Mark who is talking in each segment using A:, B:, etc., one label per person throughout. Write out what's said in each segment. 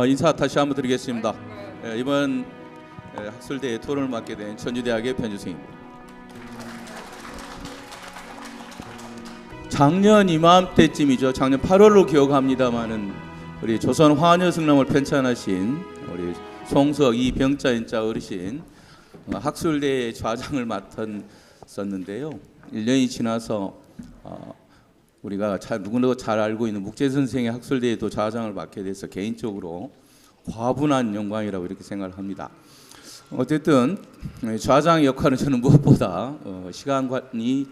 A: 인사 다시 한번 드리겠습니다. 이번 학술대회 토론을 맡게 된 천주대학의 편주승입니다. 작년 이맘때쯤이죠. 작년 8월로 기억합니다마는 우리 조선 화녀승람을 편찬하신 우리 송석 이병자인자 어르신 학술대회 좌장을 맡았었는데요. 1년이 지나서 우리가 누구나 잘 알고 있는 묵재 선생의 학술대회도 좌장을 맡게 돼서 개인적으로 과분한 영광이라고 이렇게 생각을 합니다. 어쨌든 좌장 역할은 저는 무엇보다 시간관리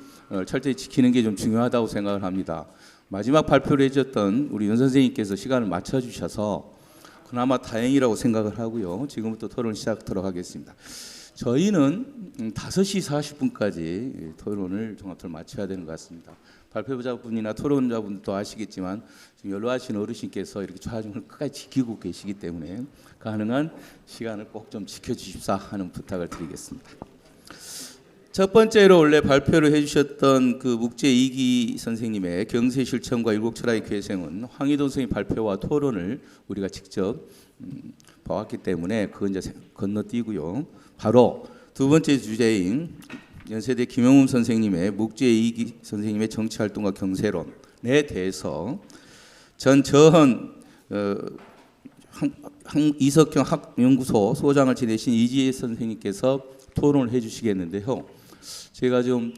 A: 철저히 지키는 게 좀 중요하다고 생각을 합니다. 마지막 발표를 해줬던 우리 윤 선생님께서 시간을 맞춰주셔서 그나마 다행이라고 생각을 하고요. 지금부터 토론 시작하도록 하겠습니다. 저희는 5시 40분까지 토론을 종합토론 마쳐야 되는 것 같습니다. 발표자분이나 토론자분도 아시겠지만 지금 연로하신 어르신께서 이렇게 좌중을 끝까지 지키고 계시기 때문에 가능한 시간을 꼭 좀 지켜주십사 하는 부탁을 드리겠습니다. 첫 번째로 원래 발표를 해주셨던 그 묵재 이기 선생님의 경세 실천과 일국 철학의 괴생은 황희도 선생님 발표와 토론을 우리가 직접 봐왔기 때문에 그건 이제 건너뛰고요. 바로 두 번째 주제인 연세대 김영훈 선생님의 묵재 이기 선생님의 정치활동과 경세론에 대해서 전 저헌 이석경 학연구소 소장을 지내신 이지혜 선생님께서 토론을 해주시겠는데요. 제가 좀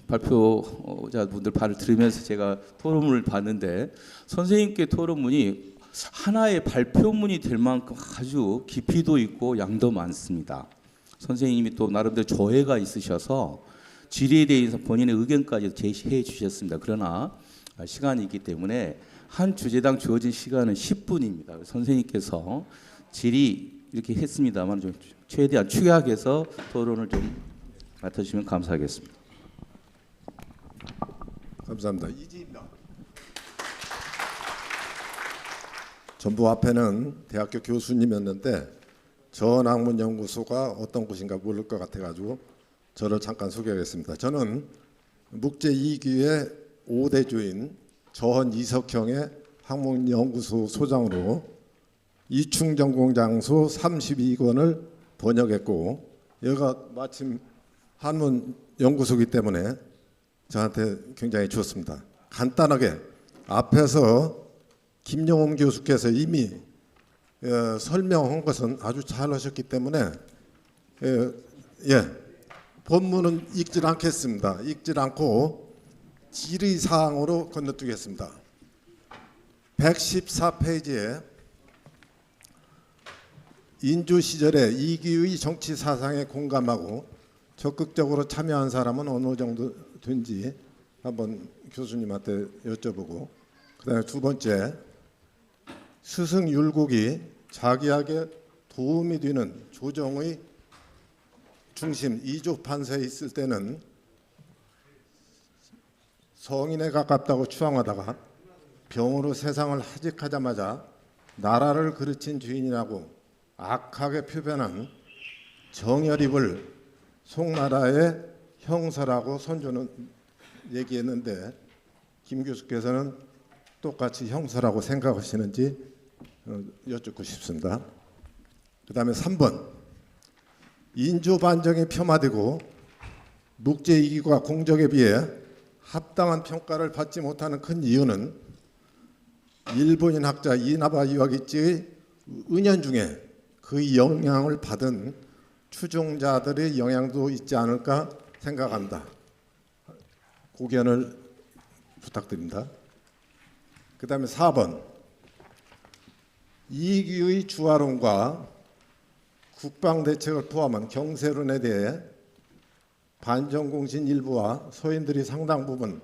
A: 발표자분들 발을 들으면서 제가 토론문을 봤는데 선생님께 토론문이 하나의 발표문이 될 만큼 아주 깊이도 있고 양도 많습니다. 선생님이 또 나름대로 조예가 있으셔서 질의에 대해서 본인의 의견까지 제시해 주셨습니다. 그러나 시간이 있기 때문에 한 주제당 주어진 시간은 10분입니다. 선생님께서 질의 이렇게 했습니다만 좀 최대한 축약해서 토론을 좀 맡아주시면 감사하겠습니다.
B: 감사합니다. 이지입니다. 전부 앞에는 대학교 교수님이었는데 전학문연구소가 어떤 곳인가 모를 것 같아가지고 저를 잠깐 소개하겠습니다. 저는 묵재 2기의 5대주인 저헌 이석형의 학문연구소 소장으로 이충전공장소 32권을 번역했고 여기가 마침 한문연구소이기 때문에 저한테 굉장히 좋습니다. 간단하게 앞에서 김영훈 교수께서 이미 설명한 것은 아주 잘 하셨기 때문에 본문은 읽질 않겠습니다. 읽질 않고 질의사항으로 건너뛰겠습니다. 114페이지에 인조 시절에 이기의 정치 사상에 공감하고 적극적으로 참여한 사람은 어느 정도 된지 한번 교수님한테 여쭤보고, 그다음에 두 번째, 스승 율곡이 자기에게 도움이 되는 조정의 중심 이조 판서에 있을 때는 성인에 가깝다고 추앙하다가 병으로 세상을 하직하자마자 나라를 그르친 주인이라고 악하게 표현한 정여립을 송나라의 형사라고 선조는 얘기했는데 김 교수께서는 똑같이 형사라고 생각하시는지 여쭙고 싶습니다. 그 다음에 3번, 인조 반정이 폄하되고 묵재 이기가 공적에 비해 합당한 평가를 받지 못하는 큰 이유는 일본인 학자 이나바 이와기치의 은연중에 그 영향을 받은 추종자들의 영향도 있지 않을까 생각합니다. 고견을 부탁드립니다. 그 다음에 4번, 이기의 주화론과 국방대책을 포함한 경세론에 대해 반정공신 일부와 서인들이 상당 부분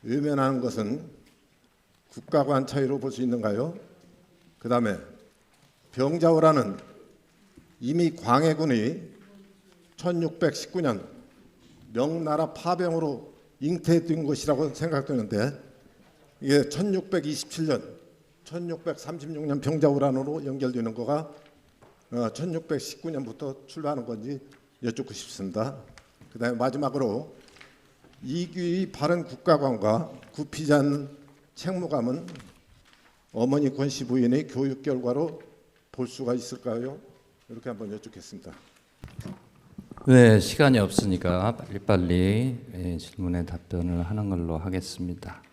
B: 외면하는 것은 국가관 차이로 볼 수 있는가요? 그 다음에 병자호란은 이미 광해군이 1619년 명나라 파병으로 잉태된 것이라고 생각되는데 이게 1627년, 1636년 병자호란으로 연결되는 거가 1619년부터 출발하는 건지 여쭙고 싶습니다. 그 다음에 마지막으로 이규의 바른 국가관과 굽히지 않는 책무감은 어머니 권씨 부인의 교육 결과로 볼 수가 있을까요? 이렇게 한번 여쭙겠습니다.
C: 네, 시간이 없으니까 빨리빨리 질문에 답변을 하는 걸로 하겠습니다.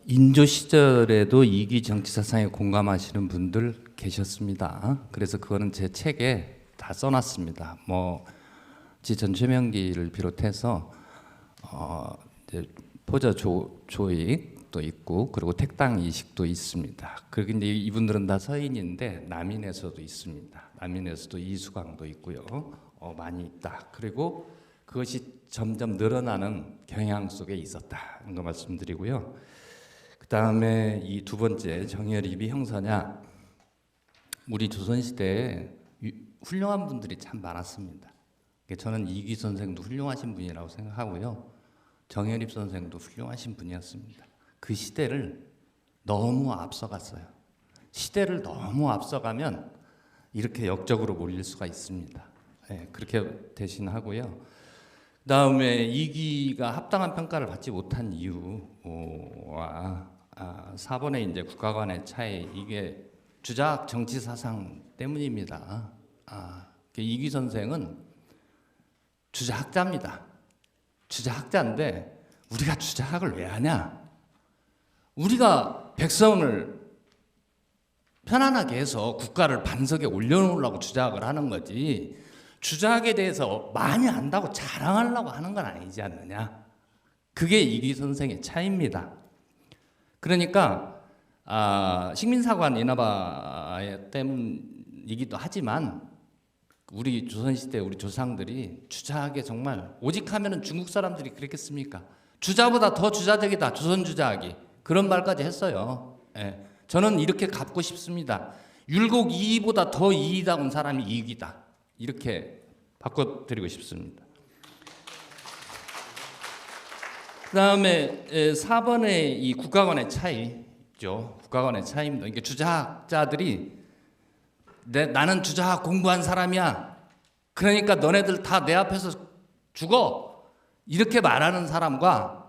C: 인조 시절에도 이기 정치 사상에 공감하시는 분들 계셨습니다. 그래서 그거는 제 책에 다 써놨습니다. 뭐 지전최명기를 비롯해서 이제 포저 조익도 있고 그리고 택당 이식도 있습니다. 그런데 이분들은 다 서인인데 남인에서도 있습니다. 남인에서도 이수광도 있고요. 많이 있다. 그리고 그것이 점점 늘어나는 경향 속에 있었다는 거 말씀드리고요. 그 다음에 이 두 번째 정열입이 형사냐? 우리 조선시대에 훌륭한 분들이 참 많았습니다. 저는 이기 선생도 훌륭하신 분이라고 생각하고요. 정열입 선생도 훌륭하신 분이었습니다. 그 시대를 너무 앞서갔어요. 시대를 너무 앞서가면 이렇게 역적으로 몰릴 수가 있습니다. 네, 그렇게 대신하고요. 그다음에 이기가 합당한 평가를 받지 못한 이유와 4번의 이제 국가 간의 차이, 이게 주작 정치 사상 때문입니다. 이기 선생은 주자학자입니다. 주자학자인데 우리가 주자학을 왜 하냐? 우리가 백성을 편안하게 해서 국가를 반석에 올려놓으려고 주자학을 하는 거지, 주자학에 대해서 많이 안다고 자랑하려고 하는 건 아니지 않느냐. 그게 이기 선생의 차이입니다. 그러니까 식민사관 인하바 때문이기도 하지만 우리 조선시대 우리 조상들이 주자학에 정말 오직 하면은 중국 사람들이 그랬겠습니까? 주자보다 더 주자적이다, 조선 주자학이. 그런 말까지 했어요. 예. 저는 이렇게 갚고 싶습니다. 율곡 이이보다 더 이이다운 사람이 이익이다. 이렇게 바꿔드리고 싶습니다. 그 다음에 4번의 이 국가 간의 차이죠. 국가 간의 차이입니다. 이게 주자학자들이 나는 주자학 공부한 사람이야. 그러니까 너네들 다 내 앞에서 죽어. 이렇게 말하는 사람과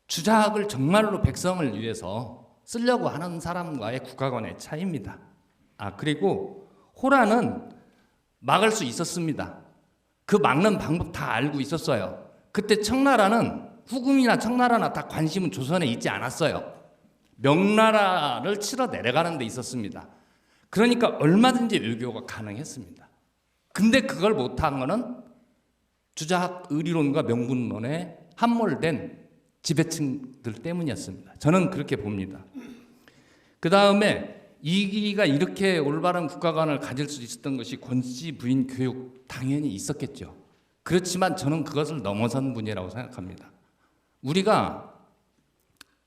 C: 주자학을 정말로 백성을 위해서 쓰려고 하는 사람과의 국가 간의 차이입니다. 그리고 호란은 막을 수 있었습니다. 그 막는 방법 다 알고 있었어요. 그때 청나라는 후금이나 청나라나 다 관심은 조선에 있지 않았어요. 명나라를 치러 내려가는 데 있었습니다. 그러니까 얼마든지 외교가 가능했습니다. 근데 그걸 못한 거는 주자학 의리론과 명분론에 함몰된 지배층들 때문이었습니다. 저는 그렇게 봅니다. 그 다음에 이기가 이렇게 올바른 국가관을 가질 수 있었던 것이 권씨 부인 교육 당연히 있었겠죠. 그렇지만 저는 그것을 넘어선 분이라고 생각합니다. 우리가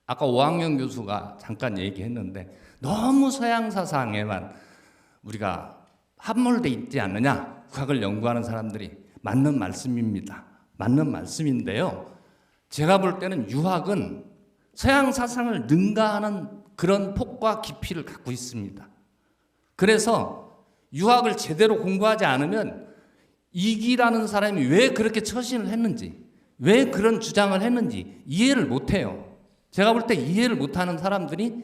C: 아까 오학영 교수가 잠깐 얘기했는데 너무 서양 사상에만 우리가 함몰돼 있지 않느냐, 국학을 연구하는 사람들이. 맞는 말씀입니다. 맞는 말씀인데요. 제가 볼 때는 유학은 서양 사상을 능가하는 그런 폭과 깊이를 갖고 있습니다. 그래서 유학을 제대로 공부하지 않으면 이기라는 사람이 왜 그렇게 처신을 했는지, 왜 그런 주장을 했는지 이해를 못해요. 제가 볼 때 이해를 못하는 사람들이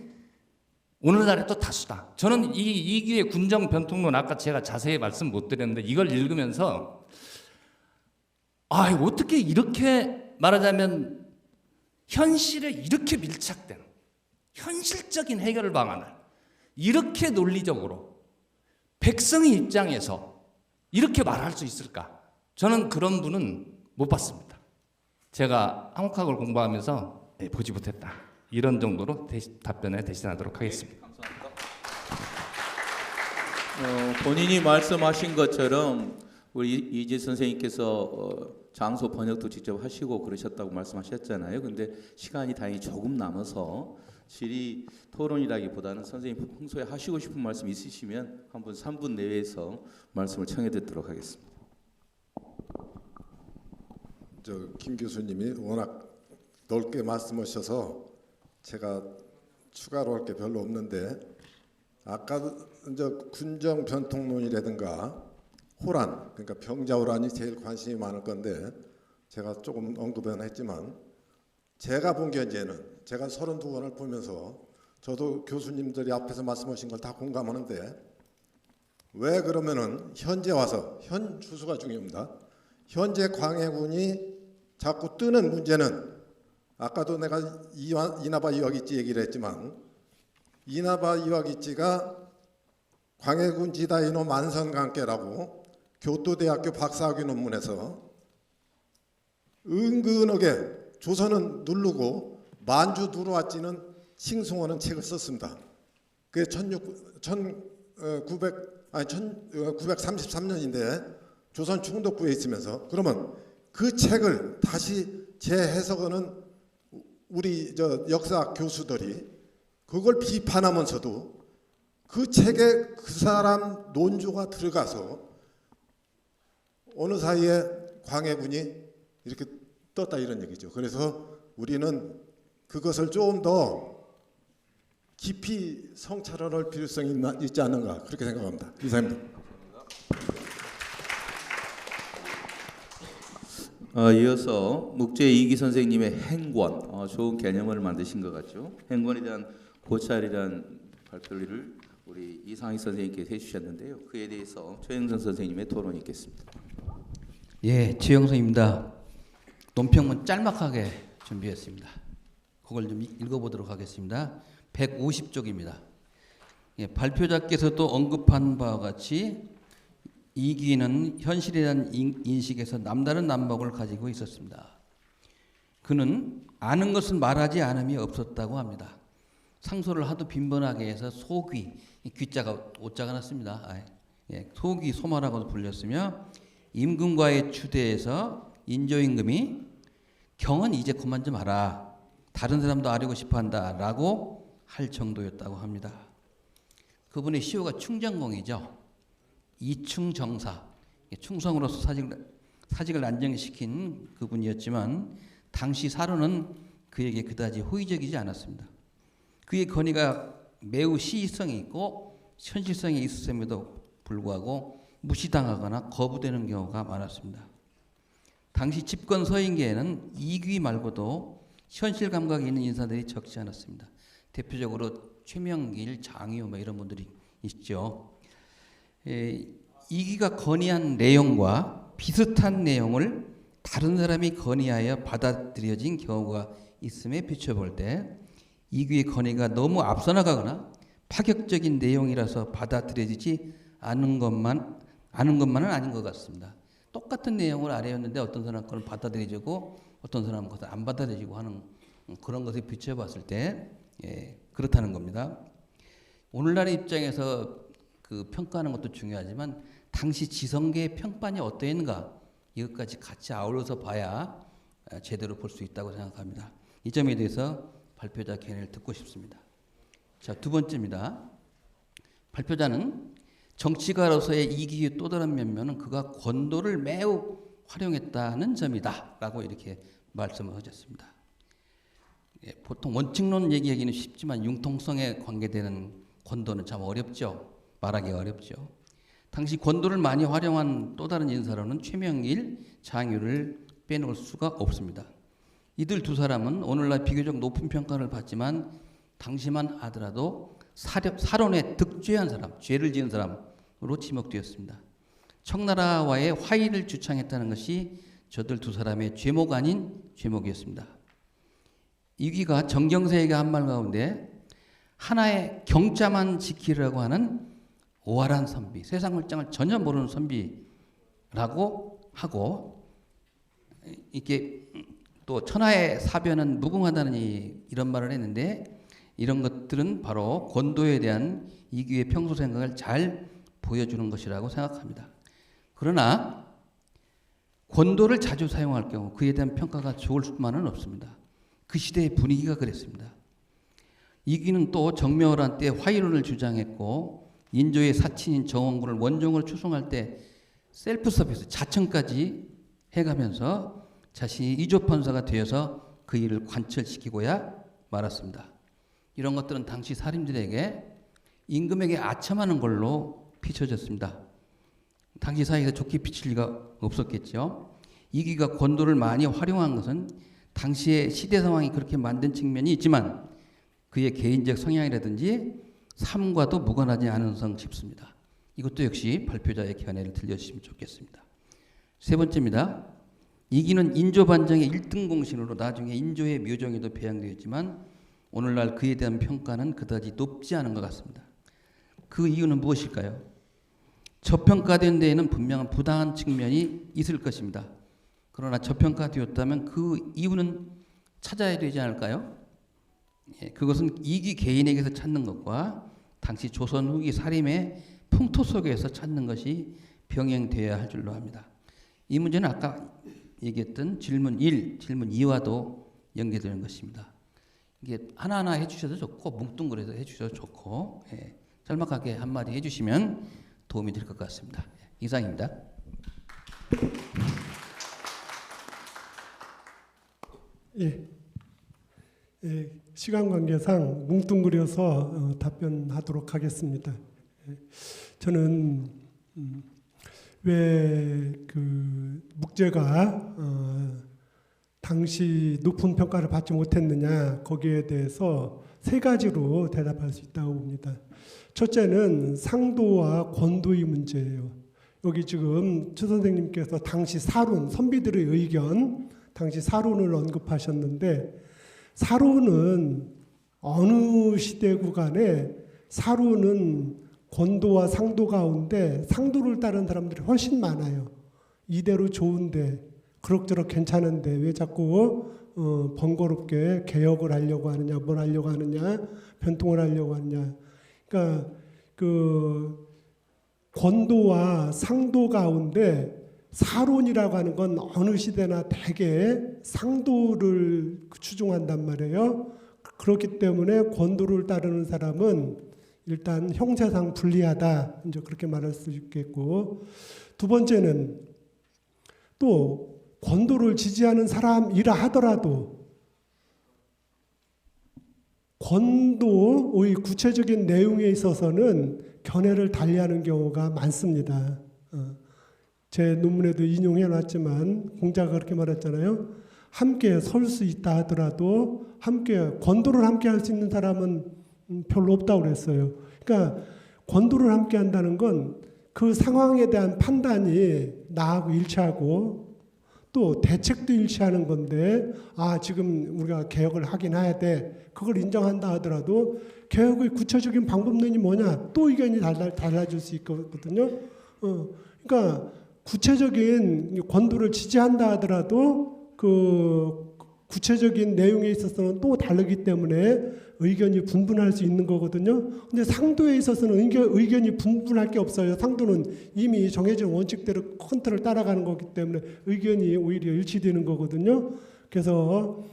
C: 오늘날에 또 다수다. 저는 이 이기의 군정 변통론, 아까 제가 자세히 말씀 못 드렸는데 이걸 읽으면서 어떻게 이렇게 말하자면 현실에 이렇게 밀착된 현실적인 해결 방안을 이렇게 논리적으로 백성의 입장에서 이렇게 말할 수 있을까? 저는 그런 분은 못 봤습니다. 제가 한국학을 공부하면서 보지 못했다. 이런 정도로 답변에 대신하도록 하겠습니다.
A: 감사합니다. 본인이 말씀하신 것처럼 우리 이지 선생님께서 장소 번역도 직접 하시고 그러셨다고 말씀하셨잖아요. 근데 시간이 다행히 조금 남아서 질의 토론이라기보다는 선생님 평소에 하시고 싶은 말씀 있으시면 한 분 3분 내외에서 말씀을 청해 듣도록 하겠습니다.
B: 김 교수님이 워낙 넓게 말씀하셔서 제가 추가로 할 게 별로 없는데, 아까 이제 군정 변통론이라든가 호란, 그러니까 병자호란이 제일 관심이 많을 건데 제가 조금 언급은 했지만 제가 본 견제는 제가 32권을 보면서 저도 교수님들이 앞에서 말씀하신 걸 다 공감하는데 왜 그러면은 현재 와서 현 추수가 중요합니다. 현재 광해군이 자꾸 뜨는 문제는 아까도 내가 이나바 이와기찌 얘기를 했지만 이나바 이와기찌가 광해군 지다이노 만선강계라고 교토대학교 박사학위 논문에서 은근하게 조선은 누르고 만주 들어왔지는 싱숭하는 책을 썼습니다. 그게 1933년인데 조선 충독부에 있으면서 그러면 그 책을 다시 재해석하는 우리 역사 교수들이 그걸 비판하면서도 그 책에 그 사람 논조가 들어가서 어느 사이에 광해군이 이렇게 떴다 이런 얘기죠. 그래서 우리는 그것을 좀 더 깊이 성찰할 필요성이 있지 않는가 그렇게 생각합니다. 이상입니다.
A: 이어서 묵재 이기 선생님의 행권, 좋은 개념을 만드신 것 같죠. 행권에 대한 고찰이란 발표를 우리 이상희 선생님께서 해주셨는데요. 그에 대해서 최영선 선생님의 토론이 있겠습니다.
D: 예, 최영선입니다. 논평문 짤막하게 준비했습니다. 그걸 좀 읽어보도록 하겠습니다. 150쪽입니다. 예, 발표자께서도 언급한 바와 같이 이기는 현실에 대한 인식에서 남다른 난목을 가지고 있었습니다. 그는 아는 것을 말하지 않음이 없었다고 합니다. 상소를 하도 빈번하게 해서 소귀, 귀자가 오자가 났습니다. 예, 소귀 소마라고도 불렸으며 임금과의 추대에서 인조임금이 경은 이제 그만 좀 하라. 다른 사람도 알고 싶어한다 라고 할 정도였다고 합니다. 그분의 시호가 충정공이죠. 이충정사, 충성으로서 사직을 안정시킨 그분이었지만 당시 사로는 그에게 그다지 호의적이지 않았습니다. 그의 건의가 매우 시의성이 있고 현실성이 있음에도 불구하고 무시당하거나 거부되는 경우가 많았습니다. 당시 집권 서인계에는 이귀 말고도 현실 감각이 있는 인사들이 적지 않았습니다. 대표적으로 최명길, 장유 이런 분들이 있죠. 이귀가 건의한 내용과 비슷한 내용을 다른 사람이 건의하여 받아들여진 경우가 있음에 비춰볼 때 이귀의 건의가 너무 앞서 나가거나 파격적인 내용이라서 받아들여지지 않은 것만은 아닌 것 같습니다. 똑같은 내용을 아래였는데 어떤 사람 그걸 받아들여지고 어떤 사람은 그것을 안 받아들여지고 하는 그런 것에 비춰봤을 때 그렇다는 겁니다. 오늘날의 입장에서 그 평가하는 것도 중요하지만 당시 지성계의 평판이 어떠했는가 이것까지 같이 아울러서 봐야 제대로 볼 수 있다고 생각합니다. 이 점에 대해서 발표자 견해를 듣고 싶습니다. 자, 두 번째입니다. 발표자는 정치가로서의 이기의 또 다른 면면은 그가 권도를 매우 활용했다는 점이다 라고 이렇게 말씀을 하셨습니다. 보통 원칙론 얘기하기는 쉽지만 융통성에 관계되는 권도는 참 어렵죠. 말하기가 어렵죠. 당시 권도를 많이 활용한 또 다른 인사로는 최명길, 장유를 빼놓을 수가 없습니다. 이들 두 사람은 오늘날 비교적 높은 평가를 받지만 당시만 하더라도 사론에 득죄한 사람, 죄를 지은 사람으로 지목되었습니다. 청나라와의 화의를 주창했다는 것이 저들 두 사람의 죄목 아닌 죄목이었습니다. 이귀가 정경세에게 한 말 가운데 하나의 경자만 지키려고 하는 오활한 선비, 세상 물정을 전혀 모르는 선비라고 하고 이렇게 또 천하의 사변은 무궁하다는 이런 말을 했는데 이런 것들은 바로 권도에 대한 이귀의 평소 생각을 잘 보여주는 것이라고 생각합니다. 그러나 권도를 자주 사용할 경우 그에 대한 평가가 좋을 수만은 없습니다. 그 시대의 분위기가 그랬습니다. 이귀는 또 정묘호란 때 화의론을 주장했고 인조의 사친인 정원군을 원종으로 추송할 때 셀프 서비스 자청까지 해가면서 자신이 이조판사가 되어서 그 일을 관철시키고야 말았습니다. 이런 것들은 당시 사림들에게 임금에게 아첨하는 걸로 비춰졌습니다. 당시 사이에서 좋게 비칠 리가 없었겠죠. 이귀가 권도를 많이 활용한 것은 당시의 시대 상황이 그렇게 만든 측면이 있지만 그의 개인적 성향이라든지 삶과도 무관하지 않은 싶습니다. 이것도 역시 발표자의 견해를 들려주시면 좋겠습니다. 세 번째입니다. 이기는 인조 반정의 1등 공신으로 나중에 인조의 묘정에도 배양되었지만 오늘날 그에 대한 평가는 그다지 높지 않은 것 같습니다. 그 이유는 무엇일까요? 저평가된 데에는 분명한 부당한 측면이 있을 것입니다. 그러나 저평가되었다면 그 이유는 찾아야 되지 않을까요? 그것은 이기 개인에게서 찾는 것과 당시 조선 후기 살림의 풍토 속에서 찾는 것이 병행되어야 할 줄로 합니다. 이 문제는 아까 얘기했던 질문 1, 질문 2와도 연계되는 것입니다. 이게 하나하나 해주셔도 좋고 뭉뚱그려서 해주셔도 좋고 짤막하게 한마디 해주시면 도움이 될 것 같습니다. 이상입니다.
E: 시간 관계상 뭉뚱그려서 답변하도록 하겠습니다. 저는 왜 그 묵제가 당시 높은 평가를 받지 못했느냐 거기에 대해서 세 가지로 대답할 수 있다고 봅니다. 첫째는 상도와 권도의 문제예요. 여기 지금 최 선생님께서 당시 사론, 선비들의 의견, 당시 사론을 언급하셨는데 사론은 어느 시대 구간에 사론은 권도와 상도 가운데 상도를 따른 사람들이 훨씬 많아요. 이대로 좋은데 그럭저럭 괜찮은데 왜 자꾸 번거롭게 개혁을 하려고 하느냐, 뭘 하려고 하느냐, 변통을 하려고 하느냐. 그러니까 그 권도와 상도 가운데 사론이라고 하는 건 어느 시대나 대개 상도를 추종한단 말이에요. 그렇기 때문에 권도를 따르는 사람은 일단 형사상 불리하다, 이제 그렇게 말할 수 있겠고, 두 번째는 또 권도를 지지하는 사람이라 하더라도 권도의 구체적인 내용에 있어서는 견해를 달리하는 경우가 많습니다. 제 논문에도 인용해놨지만 공자가 그렇게 말했잖아요. 함께 설 수 있다 하더라도 함께 권도를 함께 할 수 있는 사람은 별로 없다고 그랬어요. 그러니까 권도를 함께 한다는 건 그 상황에 대한 판단이 나하고 일치하고 또 대책도 일치하는 건데 지금 우리가 개혁을 하긴 해야 돼. 그걸 인정한다 하더라도 개혁의 구체적인 방법론이 뭐냐 또 의견이 달라질 수 있거든요. 그러니까 구체적인 권도를 지지한다 하더라도 그 구체적인 내용에 있어서는 또 다르기 때문에 의견이 분분할 수 있는 거거든요. 근데 상도에 있어서는 의견이 분분할 게 없어요. 상도는 이미 정해진 원칙대로 컨트롤 따라가는 거기 때문에 의견이 오히려 일치되는 거거든요. 그래서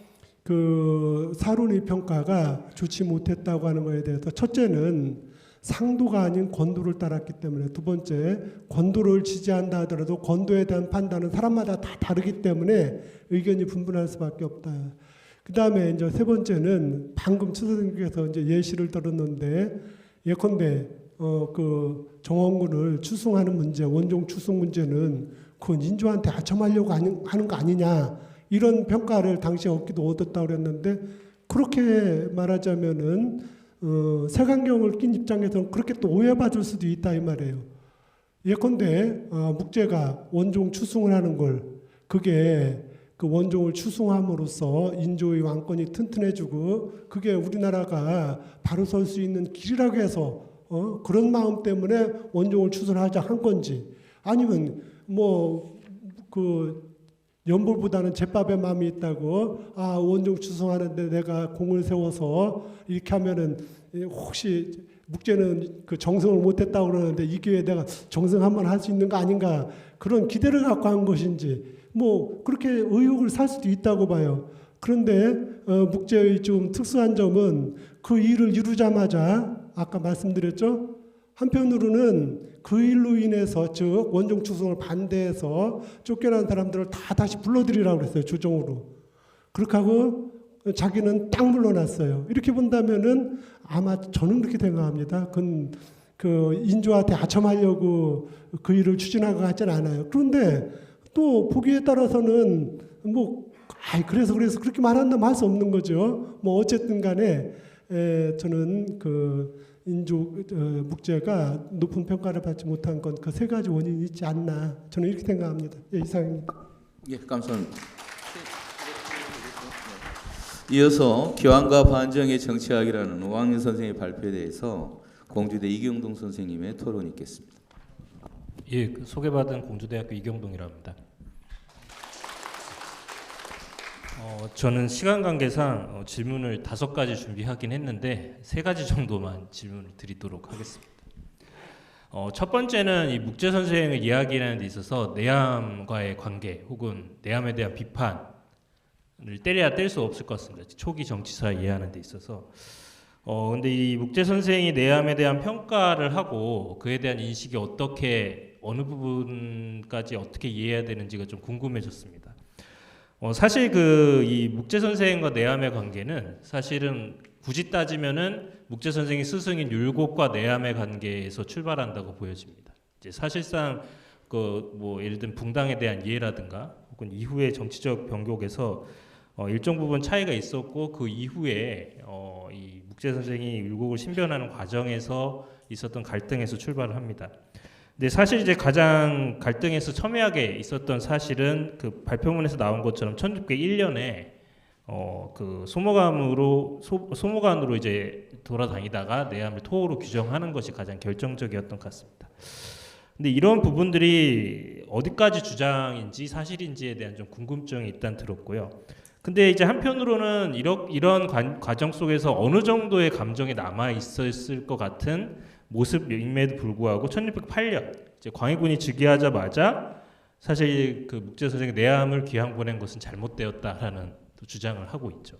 E: 그 사론의 평가가 좋지 못했다고 하는 거에 대해서 첫째는 상도가 아닌 권도를 따랐기 때문에, 두 번째 권도를 지지한다 하더라도 권도에 대한 판단은 사람마다 다 다르기 때문에 의견이 분분할 수밖에 없다. 그 다음에 이제 세 번째는 방금 추 선생님께서 이제 예시를 들었는데 예컨대 그 정원군을 추승하는 문제, 원종 추승 문제는 그건 인조한테 아첨하려고 하는 거 아니냐 이런 평가를 당시에 얻었다고 그랬는데 그렇게 말하자면은 색안경을 낀 입장에서는 그렇게 또 오해받을 수도 있다 이 말이에요. 예컨대 묵제가 원종 추승을 하는 걸 그게 그 원종을 추승함으로써 인조의 왕권이 튼튼해지고 그게 우리나라가 바로 설 수 있는 길이라고 해서 그런 마음 때문에 원종을 추승하자 한 건지 아니면 뭐 그 연볼보다는 제밥의 마음이 있다고 원종 추승하는데 내가 공을 세워서 이렇게 하면은 혹시 묵제는 그 정성을 못했다고 그러는데 이 기회에 내가 정성 한번 할 수 있는 거 아닌가 그런 기대를 갖고 한 것인지 뭐 그렇게 의혹을 살 수도 있다고 봐요. 그런데 묵제의 좀 특수한 점은 그 일을 이루자마자 아까 말씀드렸죠. 한편으로는 그 일로 인해서 즉 원종 추승을 반대해서 쫓겨난 사람들을 다 다시 불러들이라고 그랬어요. 조정으로. 그렇게 하고 자기는 딱 물러났어요. 이렇게 본다면은 아마 저는 그렇게 생각합니다. 그건 그 인조한테 아첨하려고 그 일을 추진한 것 같지는 않아요. 그런데 또 보기에 따라서는 뭐 그래서 그렇게 말한다면 할 수 없는 거죠. 뭐 어쨌든 간에 저는 그 인조 묵제가 높은 평가를 받지 못한 건 그 세 가지 원인이 있지 않나 저는 이렇게 생각합니다. 예, 이상입니다.
A: 예, 감사합니다. 이어서 교환과 반정의 정치학이라는 오광연 선생의 발표에 대해서 공주대 이경동 선생님의 토론이 있겠습니다.
F: 예, 그 소개받은 공주대학교 이경동이라고 합니다. 저는 시간 관계상 질문을 5가지 준비하긴 했는데 3가지 정도만 질문을 드리도록 하겠습니다. 첫 번째는 이 묵제 선생의 이야기라는 데 있어서 내암과의 관계 혹은 내암에 대한 비판을 때려야 뗄 수 없을 것 같습니다. 초기 정치사 이해하는 데 있어서. 근데 이 묵제 선생이 내암에 대한 평가를 하고 그에 대한 인식이 어떻게 어느 부분까지 어떻게 이해해야 되는지가 좀 궁금해졌습니다. 사실 이 묵제 선생과 내암의 관계는 사실은 굳이 따지면은 묵제 선생이 스승인 율곡과 내암의 관계에서 출발한다고 보여집니다. 이제 사실상 예를 든 붕당에 대한 이해라든가 혹은 이후의 정치적 변곡에서 일정 부분 차이가 있었고 그 이후에 이 묵제 선생이 율곡을 신변하는 과정에서 있었던 갈등에서 출발을 합니다. 근데 사실 이제 가장 갈등에서 첨예하게 있었던 사실은 그 발표문에서 나온 것처럼 1601년에 그 소모관으로 이제 돌아다니다가 내암을 토호로 규정하는 것이 가장 결정적이었던 것 같습니다. 근데 이런 부분들이 어디까지 주장인지 사실인지에 대한 좀 궁금증이 일단 들었고요. 근데 이제 한편으로는 이런 과정 속에서 어느 정도의 감정이 남아 있었을 것 같은 모습임에도 불구하고 1608년 이제 광해군이 즉위하자마자 사실 그 묵제 선생이 내암을 귀양 보낸 것은 잘못되었다라는 주장을 하고 있죠.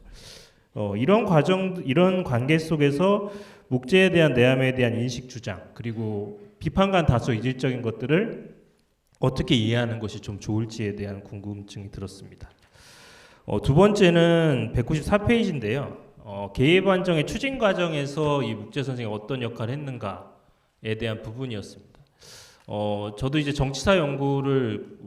F: 이런 관계 속에서 묵제에 대한 내암에 대한 인식 주장 그리고 비판과 다소 이질적인 것들을 어떻게 이해하는 것이 좀 좋을지에 대한 궁금증이 들었습니다. 두 번째는 194페이지인데요. 계획안정의 추진 과정에서 이 묵제 선생이 어떤 역할을 했는가에 대한 부분이었습니다. 저도 이제 정치사 연구를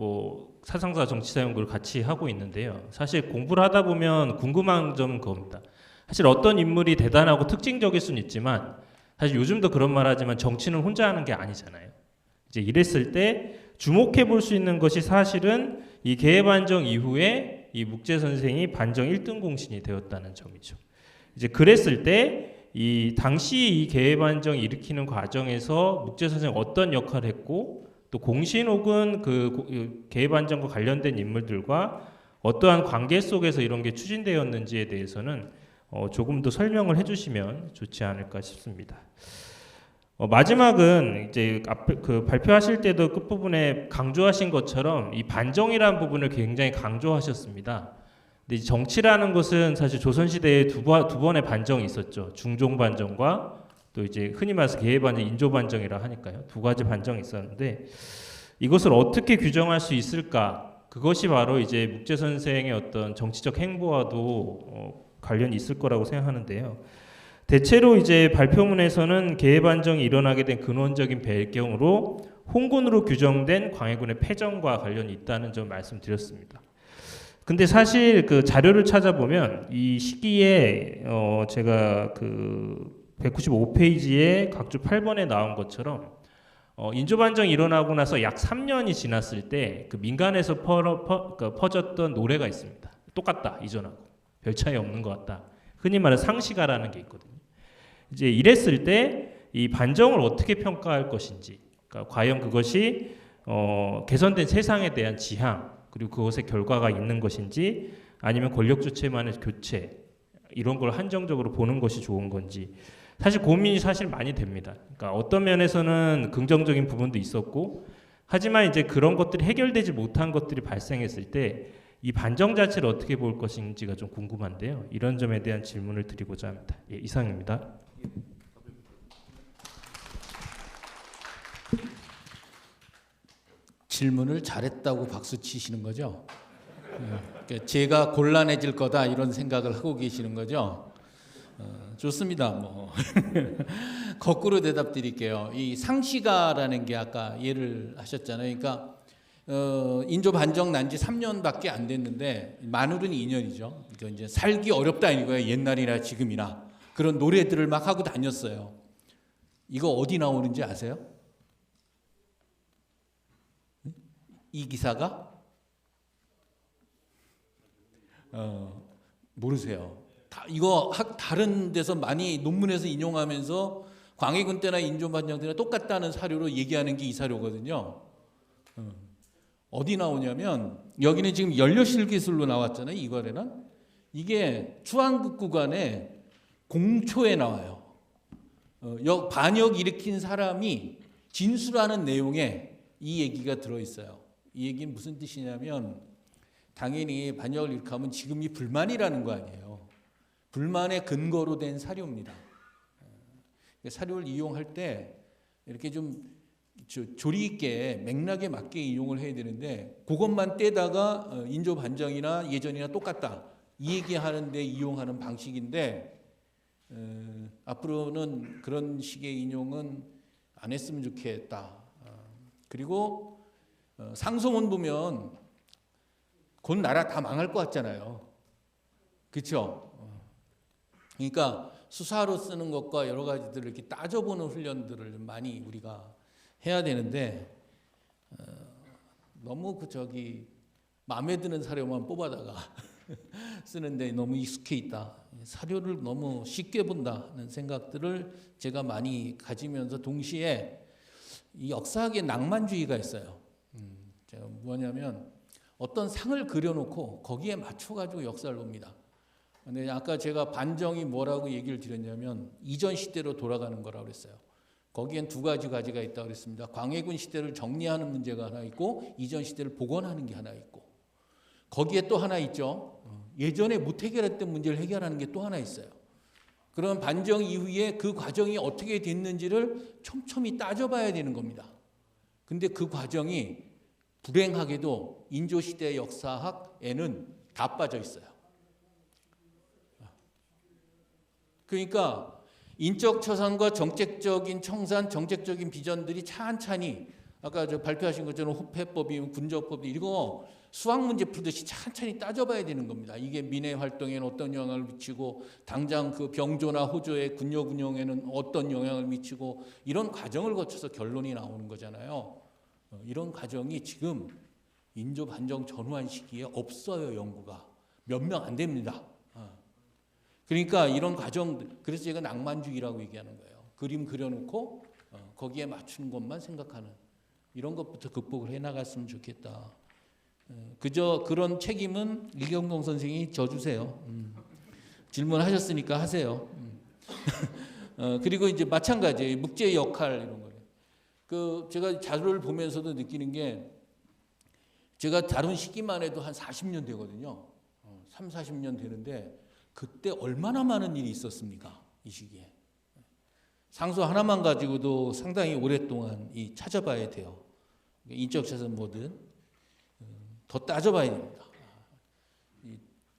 F: 사상사 정치사 연구를 같이 하고 있는데요. 사실 공부를 하다 보면 궁금한 점은 그겁니다. 사실 어떤 인물이 대단하고 특징적일 수는 있지만 사실 요즘도 그런 말 하지만 정치는 혼자 하는 게 아니잖아요. 이제 이랬을 때 주목해 볼 수 있는 것이 사실은 이 계획안정 이후에 이 묵제 선생이 반정 1등 공신이 되었다는 점이죠. 이제 그랬을 때 이 당시 이 계획안정을 일으키는 과정에서 묵제 선생이 어떤 역할을 했고 또 공신 혹은 그 계획안정과 관련된 인물들과 어떠한 관계 속에서 이런 게 추진되었는지에 대해서는 조금 더 설명을 해주시면 좋지 않을까 싶습니다. 마지막은 이제 앞에 그 발표하실 때도 끝부분에 강조하신 것처럼 이 반정이라는 부분을 굉장히 강조하셨습니다. 근데 정치라는 것은 사실 조선시대에 두 번의 반정이 있었죠. 중종 반정과 또 이제 흔히 말해서 계획 반정, 인조 반정이라 하니까요. 2가지 반정이 있었는데 이것을 어떻게 규정할 수 있을까? 그것이 바로 이제 묵제 선생의 어떤 정치적 행보와도 관련이 있을 거라고 생각하는데요. 대체로 이제 발표문에서는 계획 반정이 일어나게 된 근원적인 배경으로 홍군으로 규정된 광해군의 패전과 관련이 있다는 점 말씀드렸습니다. 근데 사실 그 자료를 찾아보면 이 시기에 제가 그 195페이지에 각주 8번에 나온 것처럼 인조반정이 일어나고 나서 약 3년이 지났을 때 그 민간에서 퍼졌던 노래가 있습니다. 똑같다 이전하고 별 차이 없는 것 같다. 흔히 말해 상시가라는 게 있거든요. 이제 이랬을 때 이 반정을 어떻게 평가할 것인지, 그러니까 과연 그것이 개선된 세상에 대한 지향 그리고 그것의 결과가 있는 것인지 아니면 권력 주체만의 교체 이런 걸 한정적으로 보는 것이 좋은 건지 사실 고민이 사실 많이 됩니다. 그러니까 어떤 면에서는 긍정적인 부분도 있었고 하지만 이제 그런 것들이 해결되지 못한 것들이 발생했을 때 이 반정 자체를 어떻게 볼 것인지가 좀 궁금한데요. 이런 점에 대한 질문을 드리고자 합니다. 예, 이상입니다.
G: 질문을 잘했다고 박수 치시는 거죠? 그러니까 제가 곤란해질 거다 이런 생각을 하고 계시는 거죠? 좋습니다. 뭐 거꾸로 대답 드릴게요. 이 상시가라는 게 아까 예를 하셨잖아요. 그러니까 인조 반정 난 지 3년밖에 안 됐는데 만으로는 2년이죠. 그러니까 이제 살기 어렵다 이거예요. 옛날이나 지금이나 그런 노래들을 막 하고 다녔어요. 이거 어디 나오는지 아세요? 이 기사가? 모르세요. 이거 다른 데서 많이 논문에서 인용하면서 광해군 때나 인조반정 때나 똑같다는 사료로 얘기하는 게 이 사료거든요. 어디 나오냐면 여기는 지금 연료실 기술로 나왔잖아요. 이거래는 이게 추한국 구간에 공초에 나와요. 반역 일으킨 사람이 진술하는 내용에 이 얘기가 들어있어요. 이 얘기는 무슨 뜻이냐면 당연히 반역을 일으키면 지금이 불만이라는 거 아니에요. 불만의 근거로 된 사료입니다. 사료를 이용할 때 이렇게 좀 조리 있게 맥락에 맞게 이용을 해야 되는데 그것만 떼다가 인조 반정이나 예전이나 똑같다 이 얘기하는데 이용하는 방식인데 앞으로는 그런 식의 인용은 안 했으면 좋겠다. 그리고 상소문 보면 곧 나라 다 망할 것 같잖아요. 그렇죠? 그러니까 수사로 쓰는 것과 여러 가지들을 이렇게 따져보는 훈련들을 많이 우리가 해야 되는데 너무 마음에 드는 사료만 뽑아다가 쓰는데 너무 익숙해 있다. 사료를 너무 쉽게 본다는 생각들을 제가 많이 가지면서 동시에 이 역사학의 낭만주의가 있어요. 제가 뭐냐면 어떤 상을 그려놓고 거기에 맞춰가지고 역사를 봅니다. 근데 아까 제가 반정이 뭐라고 얘기를 드렸냐면 이전 시대로 돌아가는 거라고 그랬어요. 거기엔 두 가지 가지가 있다고 그랬습니다. 광해군 시대를 정리하는 문제가 하나 있고 이전 시대를 복원하는 게 하나 있고 거기에 또 하나 있죠. 예전에 못 해결했던 문제를 해결하는 게 또 하나 있어요. 그런 반정 이후에 그 과정이 어떻게 됐는지를 촘촘히 따져봐야 되는 겁니다. 근데 그 과정이 불행하게도 인조시대 역사학에는 다 빠져 있어요. 그러니까 인적 처산과 정책적인 청산, 정책적인 비전들이 찬찬히 아까 발표하신 것처럼 호패법이면 군적법이 이거 수학 문제 풀듯이 찬찬히 따져봐야 되는 겁니다. 이게 민의 활동에는 어떤 영향을 미치고 당장 그 병조나 호조의 군역 운영에는 어떤 영향을 미치고 이런 과정을 거쳐서 결론이 나오는 거잖아요. 이런 과정이 지금 인조 반정 전후한 시기에 없어요. 연구가 몇 명 안 됩니다. 그러니까 이런 과정, 그래서 제가 낭만주의라고 얘기하는 거예요. 그림 그려놓고 거기에 맞추는 것만 생각하는 이런 것부터 극복을 해나갔으면 좋겠다. 그저 그런 책임은 이경동 선생이 져주세요. 질문하셨으니까 하세요. 그리고 이제 마찬가지예요. 묵제의 역할 이런 거예요. 제가 자료를 보면서도 느끼는 게 제가 다룬 시기만 해도 한 40년 되거든요. 3, 40년 되는데 그때 얼마나 많은 일이 있었습니까? 이 시기에. 상소 하나만 가지고도 상당히 오랫동안 찾아봐야 돼요. 인적 자산 뭐든 더 따져봐야 됩니다.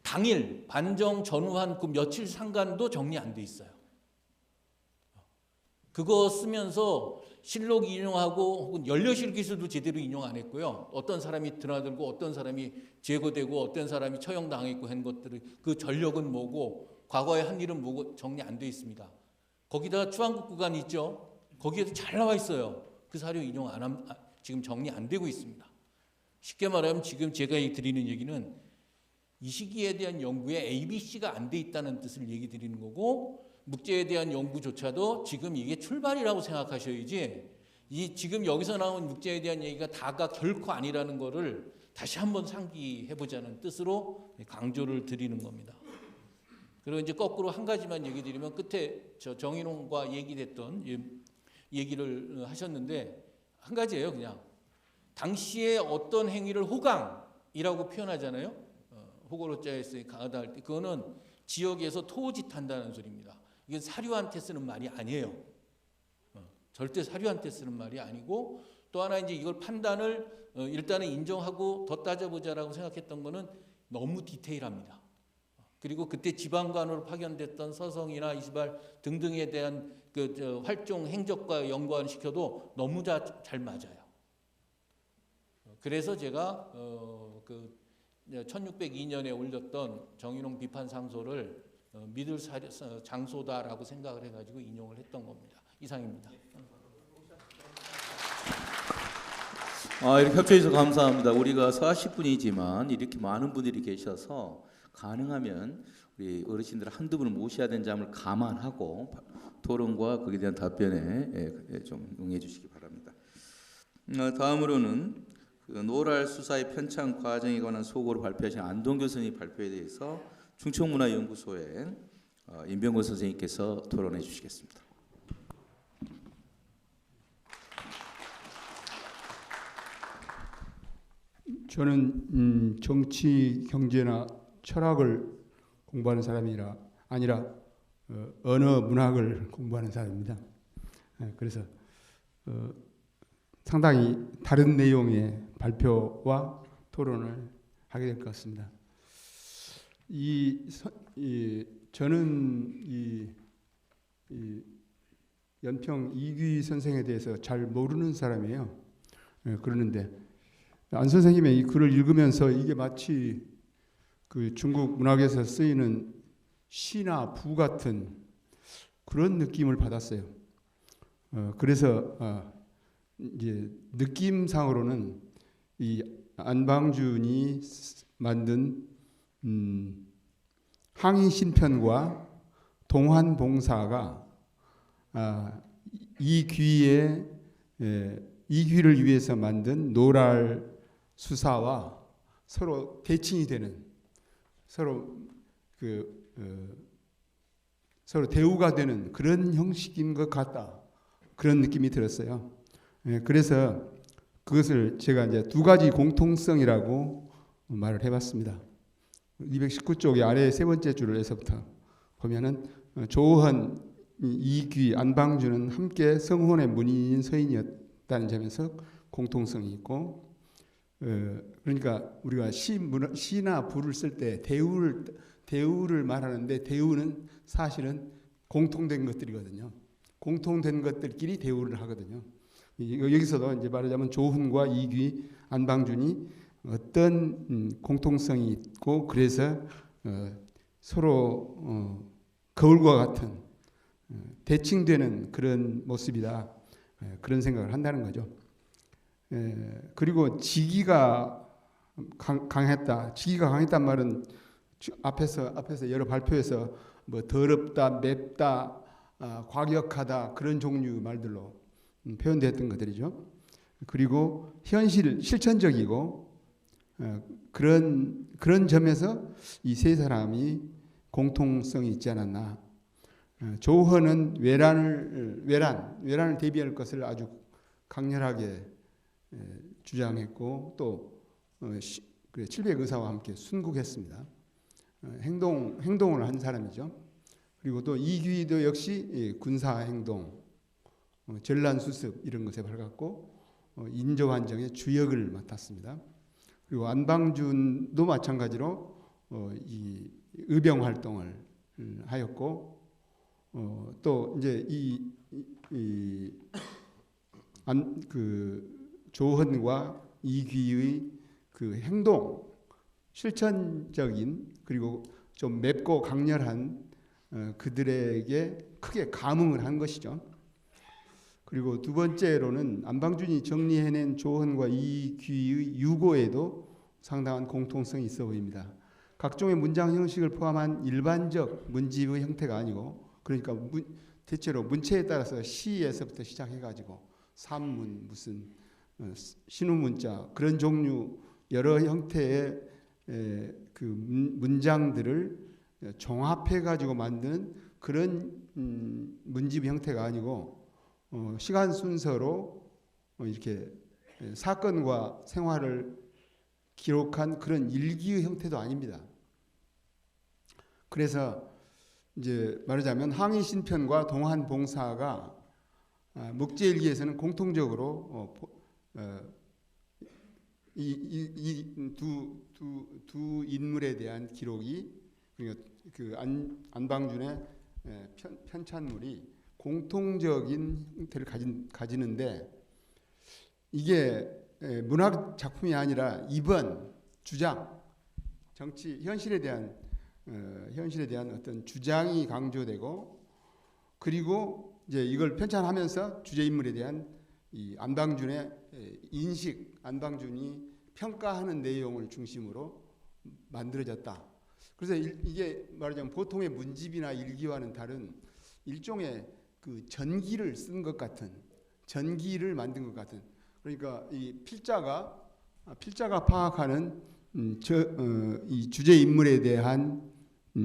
G: 당일 반정 전후한 그 며칠 상간도 정리 안 돼 있어요. 그거 쓰면서 실록 인용하고 혹은 연료실 기술도 제대로 인용 안 했고요. 어떤 사람이 드나들고 어떤 사람이 제거되고 어떤 사람이 처형당했고 한 것들을 그 전력은 뭐고 과거에 한 일은 뭐고 정리 안 돼 있습니다. 거기다가 추한국 구간 있죠. 거기에도 잘 나와 있어요. 그 사료 인용 지금 정리 안 되고 있습니다. 쉽게 말하면 지금 제가 드리는 얘기는 이 시기에 대한 연구에 ABC가 안 돼 있다는 뜻을 얘기 드리는 거고 묵제에 대한 연구조차도 지금 이게 출발이라고 생각하셔야지 지금 여기서 나온 묵제에 대한 얘기가 다가 결코 아니라는 거를 다시 한번 상기해보자는 뜻으로 강조를 드리는 겁니다. 그리고 이제 거꾸로 한 가지만 얘기 드리면 끝에 정인홍과 얘기됐던 얘기를 하셨는데 한 가지예요. 그냥 당시에 어떤 행위를 호강이라고 표현하잖아요. 호고로자에 쓰인 강하다 할 때 그거는 지역에서 토짓한다는 소리입니다. 이게 사료한테 쓰는 말이 아니에요. 절대 사료한테 쓰는 말이 아니고 또 하나 이제 이걸 판단을 일단은 인정하고 더 따져보자라고 생각했던 거는 너무 디테일합니다. 그리고 그때 지방관으로 파견됐던 서성이나 이시발 등등에 대한 활동 행적과 연관을 시켜도 너무 잘 맞아요. 그래서 제가 1602년에 올렸던 정인홍 비판 상소를 믿을 장소다라고 생각을 해가지고 인용을 했던 겁니다. 이상입니다.
A: 이렇게 협조해 주셔서 감사합니다. 우리가 40분이지만 이렇게 많은 분들이 계셔서 가능하면 우리 어르신들 한두 분을 모셔야 되는 점을 감안하고 토론과 거기에 대한 답변에 좀 응해 주시기 바랍니다. 다음으로는 그 노랄 수사의 편찬 과정에 관한 소고를 발표하신 안동 교수님 발표에 대해서 충청문화연구소의 임병건 선생님께서 토론해 주시겠습니다.
H: 저는 정치, 경제나 철학을 공부하는 사람이라 아니라 언어, 문학을 공부하는 사람입니다. 그래서 상당히 다른 내용의 발표와 토론을 하게 될 것 같습니다. 저는 이 연평 이규희 선생에 대해서 잘 모르는 사람이에요. 그러는데 안 선생님의 이 글을 읽으면서 이게 마치 그 중국 문학에서 쓰이는 시나 부 같은 그런 느낌을 받았어요. 그래서 이제 느낌상으로는 이 안방준이 만든 항의신편과 동환봉사가 이귀를 위해서 만든 노랄 수사와 서로 대칭이 되는 서로 대우가 되는 그런 형식인 것 같다. 그런 느낌이 들었어요. 그래서 그것을 제가 이제 두 가지 공통성이라고 말을 해봤습니다. 219쪽의 아래 세 번째 줄에서부터 보면은 조헌, 이귀, 안방준은 함께 성혼의 문인인 서인이었다는 점에서 공통성이 있고, 그러니까 우리가 시나 부를 쓸 때 대우를 말하는데 대우는 사실은 공통된 것들이거든요. 공통된 것들끼리 대우를 하거든요. 여기서도 이제 말하자면 조훈과 이귀, 안방준이 어떤 공통성이 있고 그래서 서로 거울과 같은 대칭되는 그런 모습이다. 그런 생각을 한다는 거죠. 그리고 지기가 강했다. 지기가 강했단 말은 앞에서 여러 발표에서 뭐 더럽다, 맵다, 과격하다 그런 종류 말들로 표현됐던 것들이죠. 그리고 실천적이고 그런 점에서 이 세 사람이 공통성이 있지 않았나. 조헌은 외란을 대비할 것을 아주 강렬하게 주장했고 또 700 의사와 함께 순국했습니다. 행동을 한 사람이죠. 그리고 또 이규희도 역시 군사 행동, 전란 수습 이런 것에 밝았고 인조환정의 주역을 맡았습니다. 그리고 안방준도 마찬가지로 이 의병 활동을 하였고 또 이제 조헌과 이귀의 그 행동, 실천적인 그리고 좀 맵고 강렬한 그들에게 크게 감흥을 한 것이죠. 그리고 두 번째로는 안방준이 정리해낸 조헌과 이귀의 유고에도 상당한 공통성이 있어 보입니다. 각종의 문장 형식을 포함한 일반적 문집의 형태가 아니고, 그러니까 대체로 문체에 따라서 시에서부터 시작해가지고 산문, 무슨 신우문자 그런 종류 여러 형태의 그 문장들을 종합해가지고 만드는 그런 문집 형태가 아니고 시간 순서로 이렇게 사건과 생활을 기록한 그런 일기의 형태도 아닙니다. 그래서 이제 말하자면 항의신편과 동환봉사가 목재일기에서는 공통적으로 이 두 인물에 대한 기록이 그 안방준의 편찬물이 공통적인 형태를 가지는데 이게 문학 작품이 아니라 입언, 주장, 정치, 현실에 대한 현실에 대한 어떤 주장이 강조되고, 그리고 이제 이걸 편찬하면서 주제 인물에 대한 이 안방준의 인식, 안방준이 평가하는 내용을 중심으로 만들어졌다. 그래서 이게 말하자면 보통의 문집이나 일기와는 다른 일종의 그 전기를 쓴 것 같은, 전기를 만든 것 같은, 그러니까 이 필자가 파악하는 이 주제 인물에 대한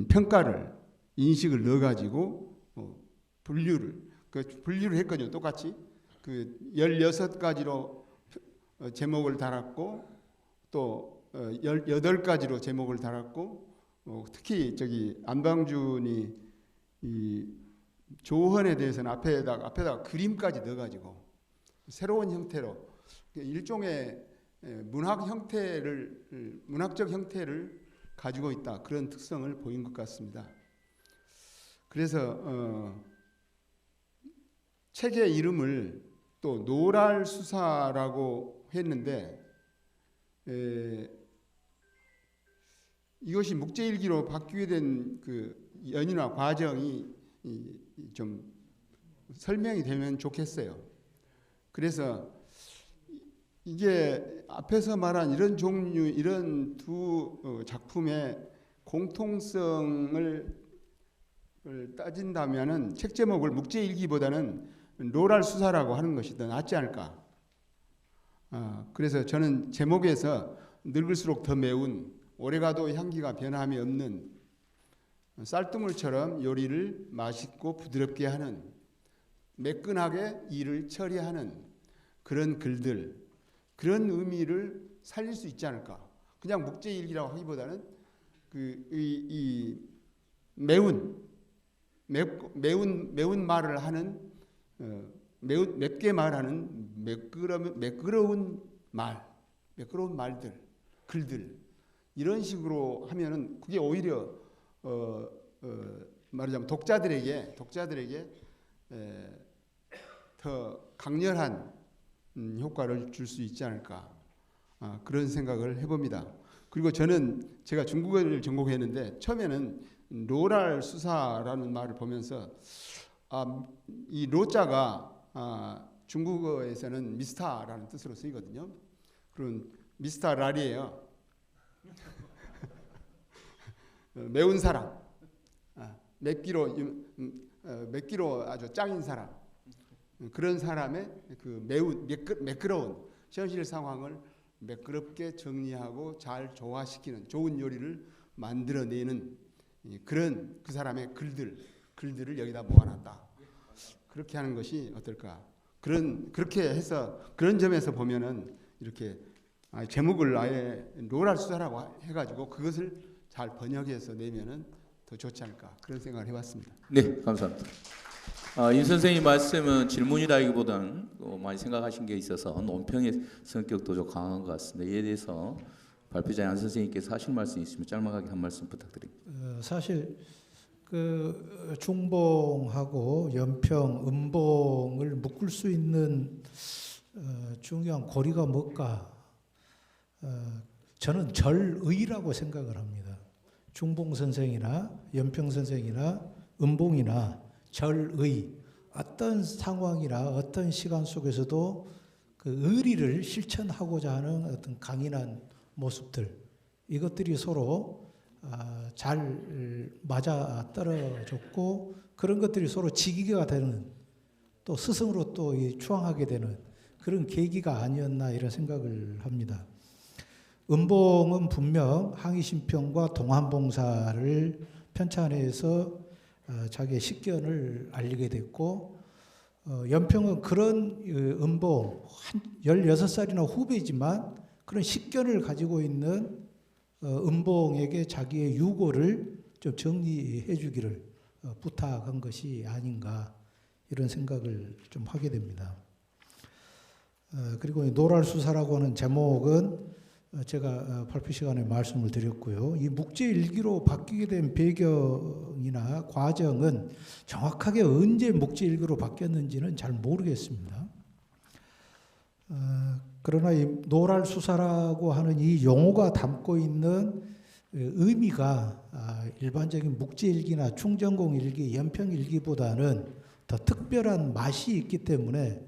H: 평가를, 인식을 넣어가지고 분류를 했거든요. 똑같이 그 16가지로 제목을 달았고, 또 18가지로 제목을 달았고, 특히 저기 안방준이 이 조헌에 대해서는 앞에다가 그림까지 넣어가지고 새로운 형태로 일종의 문학적 형태를 가지고 있다, 그런 특성을 보인 것 같습니다. 그래서 책의 이름을 또 노랄수사라고 했는데, 이것이 묵제일기로 바뀌게 된 그 연유나 과정이 좀 설명이 되면 좋겠어요. 그래서 이게 앞에서 말한 이런 종류, 이런 두 작품의 공통성을 따진다면은 책 제목을 묵제일기보다는 노랄수사라고 하는 것이 더 낫지 않을까. 그래서 저는 제목에서 늙을수록 더 매운, 오래가도 향기가 변함이 없는 쌀뜨물처럼 요리를 맛있고 부드럽게 하는, 매끈하게 일을 처리하는 그런 글들, 그런 의미를 살릴 수 있지 않을까. 그냥 묵제일기라고 하기보다는 이 매운 말을 하는, 맵게 말하는 매끄러운 말들, 글들, 이런 식으로 하면은 그게 오히려 말하자면 독자들에게 더 강렬한 효과를 줄 수 있지 않을까, 그런 생각을 해봅니다. 그리고 제가 중국어를 전공했는데 처음에는 로랄 수사라는 말을 보면서 이 로자가 중국어에서는 미스터라는 뜻으로 쓰이거든요. 그런 미스터 랄이에요. 매운 사람, 맵기로 아주 짱인 사람, 그런 사람의 그 매끄러운 현실 상황을 매끄럽게 정리하고 잘 조화시키는 좋은 요리를 만들어내는 그런 그 사람의 글들을 여기다 모아놨다. 그렇게 하는 것이 어떨까? 그렇게 해서 그런 점에서 보면은 이렇게 제목을 아예 로랄 수사라고 해가지고 그것을 잘 번역해서 내면은 더 좋지 않을까, 그런 생각을 해봤습니다.
A: 네, 감사합니다. 임 선생님 말씀은 질문이라기보다는 많이 생각하신 게 있어서 논평의 성격도 좀 강한 것 같습니다. 이에 대해서 발표자 양 선생님께서 하실 말씀 있으면 짤막하게 한 말씀 부탁드립니다.
I: 사실 그 중봉하고 연평, 음봉을 묶을 수 있는 중요한 고리가 뭘까? 저는 절의라고 생각을 합니다. 중봉 선생이나 연평 선생이나 음봉이나 절의, 어떤 상황이나 어떤 시간 속에서도 그 의리를 실천하고자 하는 어떤 강인한 모습들, 이것들이 서로 잘 맞아 떨어졌고, 그런 것들이 서로 직이가 되는, 또 스승으로 또 추앙하게 되는 그런 계기가 아니었나, 이런 생각을 합니다. 음봉은 분명 항의심평과 동안봉사를 편찬해서 자기의 식견을 알리게 됐고, 연평은 그런 음봉, 16살이나 후배지만 그런 식견을 가지고 있는 음봉에게 자기의 유고를 좀 정리해 주기를 부탁한 것이 아닌가, 이런 생각을 좀 하게 됩니다. 그리고 노랄수사라고 하는 제목은 제가 발표 시간에 말씀을 드렸고요. 이 묵제일기로 바뀌게 된 배경이나 과정은 정확하게 언제 묵제일기로 바뀌었는지는 잘 모르겠습니다. 그러나 이 노랄수사라고 하는 이 용어가 담고 있는 의미가 일반적인 묵제일기나 충전공일기, 연평일기보다는 더 특별한 맛이 있기 때문에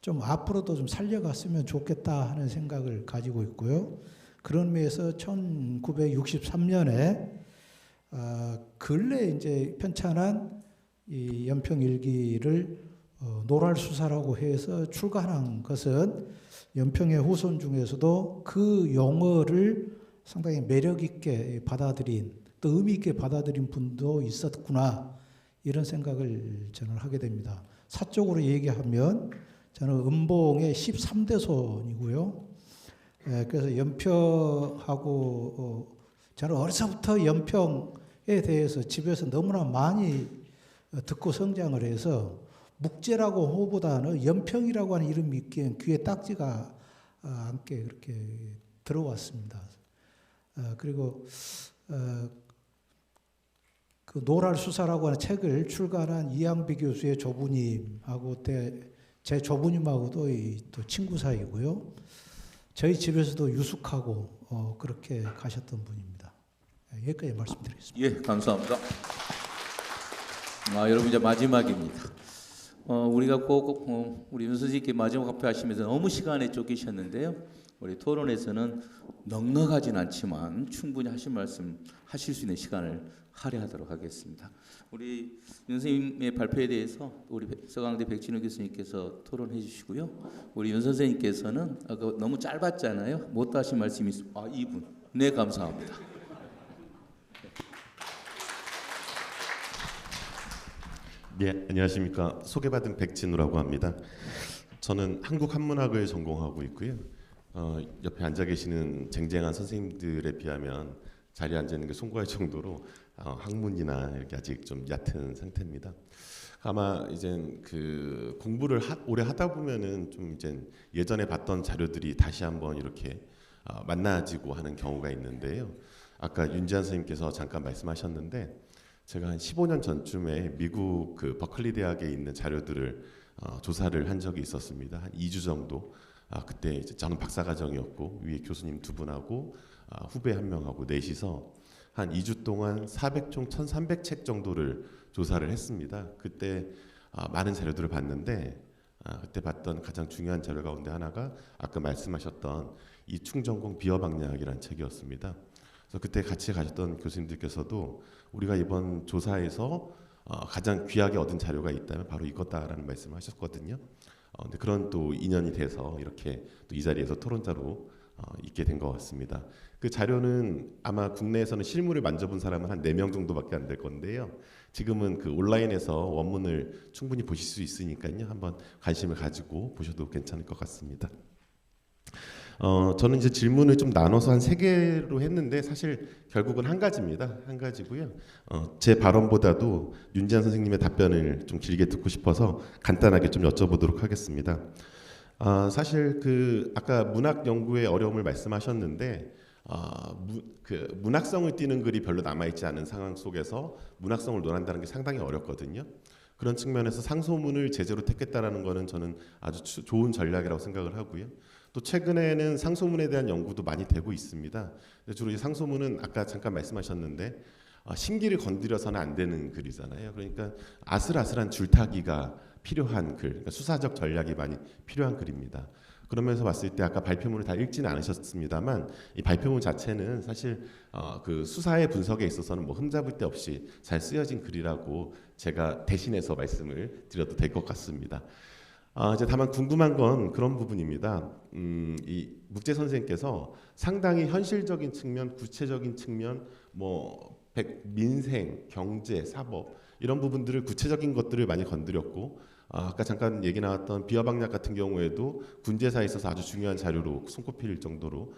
I: 좀 앞으로도 좀 살려갔으면 좋겠다 하는 생각을 가지고 있고요. 그런 의미에서 1963년에 근래 이제 편찬한 이 연평일기를 노랄수사라고 해서 출간한 것은 연평의 후손 중에서도 그 용어를 상당히 매력 있게 받아들인, 또 의미 있게 받아들인 분도 있었구나, 이런 생각을 저는 하게 됩니다. 사적으로 얘기하면 저는 음봉의 13대손이고요. 그래서 연평하고 저는 어려서부터 연평에 대해서 집에서 너무나 많이 듣고 성장을 해서 묵제라고 호보다는 연평이라고 하는 이름이 있기엔 귀에 딱지가 않게 그렇게 들어왔습니다. 그리고 그 노랄수사라고 하는 책을 출간한 이양비 교수의 조부님하고 제 조부님하고도 또 친구 사이고요. 저희 집에서도 유숙하고 그렇게 가셨던 분입니다. 여기까지 말씀드리겠습니다.
A: 예, 감사합니다. 여러분 이제 마지막입니다. 우리가 꼭 우리 윤 선생님께 마지막 발표하시면서 너무 시간에 쫓기셨는데요. 우리 토론에서는 넉넉하진 않지만 충분히 하실 말씀 하실 수 있는 시간을 할애하도록 하겠습니다. 우리 윤 선생님의 발표에 대해서 우리 서강대 백진우 교수님께서 토론해 주시고요. 우리 윤 선생님께서는 너무 짧았잖아요. 못 하신 말씀이 있습니다. 2분. 네, 감사합니다.
J: 네, 안녕하십니까. 소개받은 백진우라고 합니다. 저는 한국한문학을 전공하고 있고요. 옆에 앉아 계시는 쟁쟁한 선생님들에 비하면 자리에 앉아 있는 게 송구할 정도로 학문이나 이렇게 아직 좀 얕은 상태입니다. 아마 이제 그 공부를 오래 하다 보면은 좀 이제 예전에 봤던 자료들이 다시 한번 이렇게 만나지고 하는 경우가 있는데요. 아까 윤지한 선생님께서 잠깐 말씀하셨는데 제가 한 15년 전쯤에 미국 그 버클리 대학에 있는 자료들을 조사를 한 적이 있었습니다. 한 2주 정도. 그때 이제 저는 박사과정이었고 위에 교수님 2분하고 후배 1명하고 넷이서 한 2주 동안 400총 1300책 정도를 조사를 했습니다. 그때 많은 자료들을 봤는데 그때 봤던 가장 중요한 자료 가운데 하나가 아까 말씀하셨던 이 충전공 비어방약이라는 책이었습니다. 그래서 그때 같이 가셨던 교수님들께서도 우리가 이번 조사에서 가장 귀하게 얻은 자료가 있다면 바로 이거다라는 말씀을 하셨거든요. 근데 그런 또 인연이 돼서 이렇게 또 이 자리에서 토론자로 있게 된 것 같습니다. 그 자료는 아마 국내에서는 실물을 만져본 사람은 한 4명 정도밖에 안 될 건데요. 지금은 그 온라인에서 원문을 충분히 보실 수 있으니까요. 한번 관심을 가지고 보셔도 괜찮을 것 같습니다. 저는 이제 질문을 좀 나눠서 한 3개로 했는데 사실 결국은 한 가지입니다. 한 가지고요. 제 발언보다도 윤지한 선생님의 답변을 좀 길게 듣고 싶어서 간단하게 좀 여쭤보도록 하겠습니다. 사실 그 아까 문학 연구의 어려움을 말씀하셨는데 그 문학성을 띠는 글이 별로 남아있지 않은 상황 속에서 문학성을 논한다는 게 상당히 어렵거든요. 그런 측면에서 상소문을 제재로 택했다라는 것은 저는 아주 좋은 전략이라고 생각을 하고요. 또 최근에는 상소문에 대한 연구도 많이 되고 있습니다. 주로 이 상소문은 아까 잠깐 말씀하셨는데 심기를 건드려서는 안 되는 글이잖아요. 그러니까 아슬아슬한 줄타기가 필요한 글, 그러니까 수사적 전략이 많이 필요한 글입니다. 그러면서 봤을 때 아까 발표문을 다 읽지는 않으셨습니다만 이 발표문 자체는 사실 그 수사의 분석에 있어서는 뭐 흠잡을 데 없이 잘 쓰여진 글이라고 제가 대신해서 말씀을 드려도 될 것 같습니다. 이제 다만 궁금한 건 그런 부분입니다. 이 묵제 선생님께서 상당히 현실적인 측면, 구체적인 측면, 뭐 민생, 경제, 사법 이런 부분들을 구체적인 것들을 많이 건드렸고 아까 잠깐 얘기 나왔던 비어방약 같은 경우에도 군제사에 있어서 아주 중요한 자료로 손꼽힐 정도로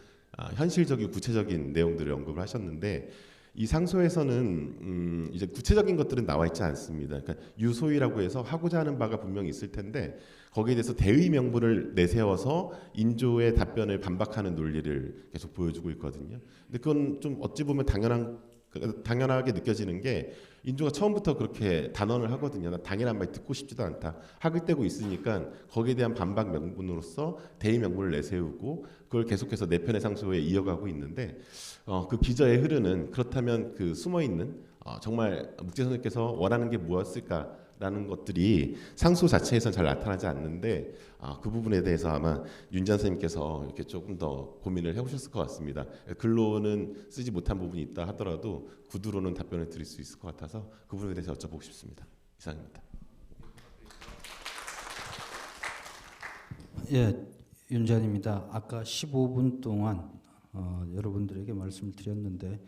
J: 현실적이고 구체적인 내용들을 언급을 하셨는데 이 상소에서는 이제 구체적인 것들은 나와 있지 않습니다. 그러니까 유소이라고 해서 하고자 하는 바가 분명히 있을 텐데 거기에 대해서 대의 명분을 내세워서 인조의 답변을 반박하는 논리를 계속 보여주고 있거든요. 근데 그건 좀 어찌 보면 당연한 당연하게 느껴지는 게 인조가 처음부터 그렇게 단언을 하거든요. 나 당연한 말 듣고 싶지도 않다. 학을 떼고 있으니까 거기에 대한 반박 명분으로서 대의 명분을 내세우고 그걸 계속해서 내 편의 상소에 이어가고 있는데 그 기저에 흐르는 그렇다면 그 숨어 있는 정말 묵재 선생님께서 원하는 게 무엇일까라는 것들이 상소 자체에서는 잘 나타나지 않는데 그 부분에 대해서 아마 윤지한 선생님께서 이렇게 조금 더 고민을 해보셨을 것 같습니다. 글로는 쓰지 못한 부분이 있다 하더라도 구두로는 답변을 드릴 수 있을 것 같아서 그 부분에 대해서 여쭤보고 싶습니다. 이상입니다.
K: 예, 윤지한입니다. 아까 15분 동안 여러분들에게 말씀을 드렸는데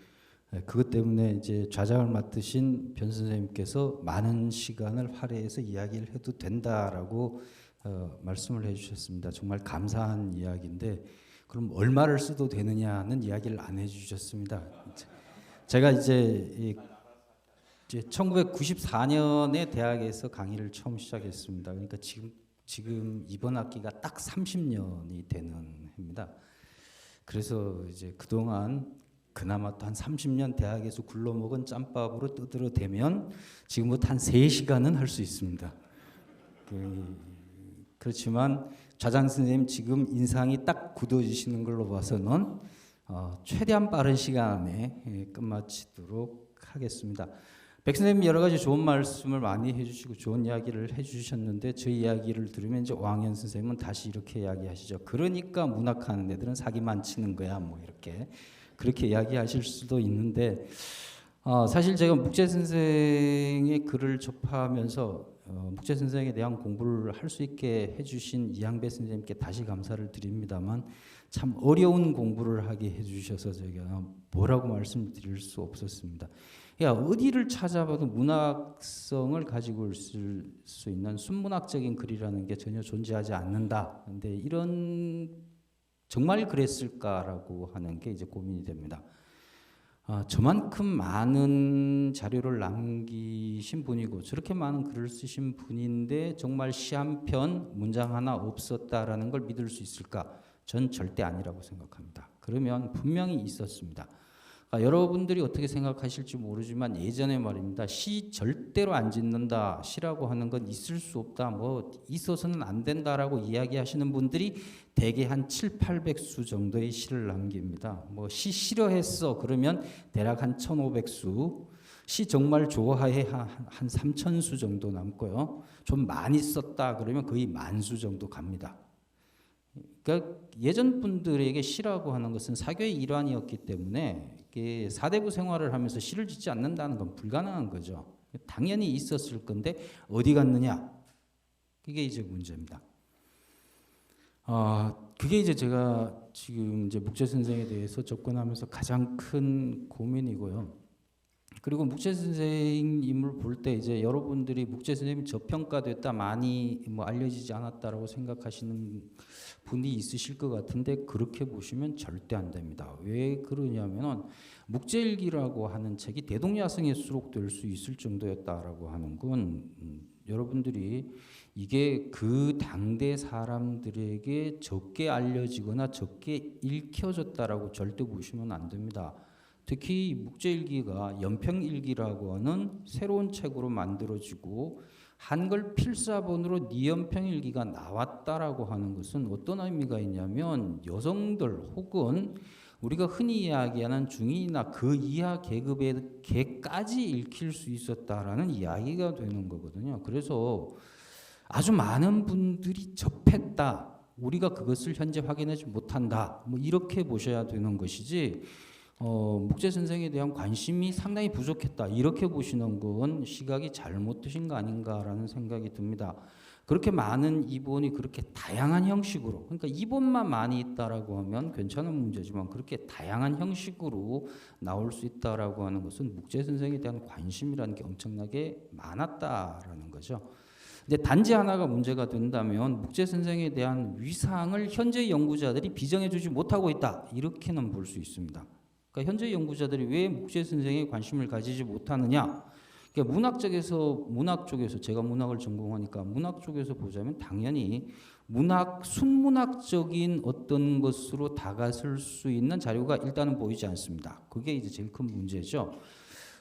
K: 그것 때문에 이제 좌장을 맡으신 변 선생님께서 많은 시간을 할애해서 이야기를 해도 된다라고 말씀을 해주셨습니다. 정말 감사한 이야기인데 그럼 얼마를 써도 되느냐는 이야기를 안 해주셨습니다. 제가 이제 1994년에 대학에서 강의를 처음 시작했습니다. 그러니까 지금 이번 학기가 딱 30년이 되는 해입니다. 그래서 이제 그동안 그나마 또 한 30년 대학에서 굴러먹은 짬밥으로 떠들어대면 지금부터 한 3시간은 할 수 있습니다. 그렇지만 좌장 선생님 지금 인상이 딱 굳어지시는 걸로 봐서는 최대한 빠른 시간 안에 끝마치도록 하겠습니다. 백 선생님 여러 가지 좋은 말씀을 많이 해주시고 좋은 이야기를 해주셨는데 저 이야기를 들으면 이제 왕현 선생님은 다시 이렇게 이야기하시죠. 그러니까 문학하는 애들은 사기만 치는 거야, 뭐 이렇게 그렇게 이야기하실 수도 있는데 사실 제가 묵재 선생의 글을 접하면서 묵재 선생에 대한 공부를 할 수 있게 해주신 이양배 선생님께 다시 감사를 드립니다만 참 어려운 공부를 하게 해주셔서 제가 뭐라고 말씀드릴 수 없었습니다. 어디를 찾아봐도 문학성을 가지고 있을 수 있는 순문학적인 글이라는 게 전혀 존재하지 않는다. 근데 이런 정말 그랬을까라고 하는 게 이제 고민이 됩니다. 저만큼 많은 자료를 남기신 분이고 저렇게 많은 글을 쓰신 분인데 정말 시 한 편, 문장 하나 없었다라는 걸 믿을 수 있을까? 전 절대 아니라고 생각합니다. 그러면 분명히 있었습니다. 여러분들이 어떻게 생각하실지 모르지만 예전에 말입니다. 시 절대로 안 짓는다. 시라고 하는 건 있을 수 없다. 뭐 있어서는 안 된다라고 이야기하시는 분들이 대개 한 7, 800수 정도의 시를 남깁니다. 뭐 시 싫어했어. 그러면 대략 한 1500수. 시 정말 좋아해 한 3000수 정도 남고요. 좀 많이 썼다. 그러면 거의 10,000수 정도 갑니다. 그러니까 예전 분들에게 시라고 하는 것은 사교의 일환이었기 때문에 사대부 생활을 하면서 시를 짓지 않는다는 건 불가능한 거죠. 당연히 있었을 건데 어디 갔느냐? 그게 이제 문제입니다. 그게 이제 제가 지금 이제 묵재 선생에 대해서 접근하면서 가장 큰 고민이고요. 그리고 묵재 선생님을 볼 때 이제 여러분들이 묵재 선생님이 저평가됐다, 많이 뭐 알려지지 않았다라고 생각하시는 분이 있으실 것 같은데 그렇게 보시면 절대 안 됩니다. 왜 그러냐면은 묵재일기라고 하는 책이 대동야성에 수록될 수 있을 정도였다라고 하는 건 여러분들이 이게 그 당대 사람들에게 적게 알려지거나 적게 읽혀졌다라고 절대 보시면 안 됩니다. 특히 묵재일기가 연평일기라고 하는 새로운 책으로 만들어지고 한글 필사본으로 니연평일기가 나왔다라고 하는 것은 어떤 의미가 있냐면 여성들 혹은 우리가 흔히 이야기하는 중인이나 그 이하 계급에게까지 읽힐 수 있었다라는 이야기가 되는 거거든요. 그래서 아주 많은 분들이 접했다. 우리가 그것을 현재 확인하지 못한다. 뭐 이렇게 보셔야 되는 것이지 묵재 선생에 대한 관심이 상당히 부족했다. 이렇게 보시는 건 시각이 잘못되신 거 아닌가라는 생각이 듭니다. 그렇게 많은 이본이 그렇게 다양한 형식으로, 그러니까 이본만 많이 있다라고 하면 괜찮은 문제지만 그렇게 다양한 형식으로 나올 수 있다라고 하는 것은 묵재 선생에 대한 관심이라는 게 엄청나게 많았다라는 거죠. 근데 단지 하나가 문제가 된다면 묵재 선생에 대한 위상을 현재 연구자들이 비정해주지 못하고 있다. 이렇게는 볼 수 있습니다. 그러니까 현재 연구자들이 왜 묵재 선생에 관심을 가지지 못하느냐? 그러니까 문학 쪽에서 제가 문학을 전공하니까 문학 쪽에서 보자면 당연히 순문학적인 어떤 것으로 다가설 수 있는 자료가 일단은 보이지 않습니다. 그게 이제 제일 큰 문제죠.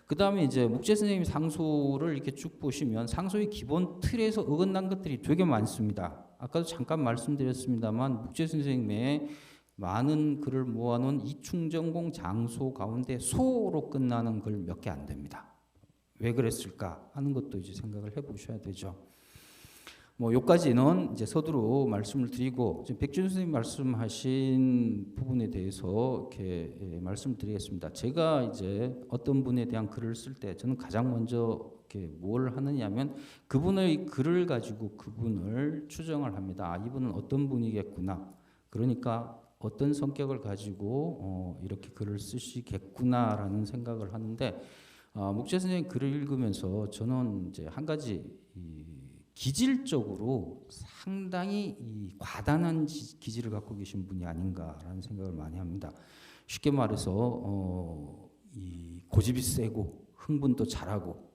K: 그 다음에 이제 목재 선생님 상소를 이렇게 쭉 보시면 상소의 기본 틀에서 어긋난 것들이 되게 많습니다. 아까도 잠깐 말씀드렸습니다만 목재 선생님의 많은 글을 모아놓은 이충전공 장소 가운데 소로 끝나는 글 몇 개 안 됩니다. 왜 그랬을까 하는 것도 이제 생각을 해보셔야 되죠. 뭐 여기까지는 이제 서두로 말씀을 드리고 지금 백준 선생님 말씀하신 부분에 대해서 이렇게 말씀을 드리겠습니다. 제가 이제 어떤 분에 대한 글을 쓸 때 저는 가장 먼저 이렇게 뭘 하느냐면 그분의 글을 가지고 그분을 추정을 합니다. 아, 이분은 어떤 분이겠구나. 그러니까 어떤 성격을 가지고 이렇게 글을 쓰시겠구나라는 생각을 하는데 목재 선생님 글을 읽으면서 저는 이제 한 가지 기질적으로 상당히 과단한 기질을 갖고 계신 분이 아닌가라는 생각을 많이 합니다. 쉽게 말해서 이 고집이 세고 흥분도 잘하고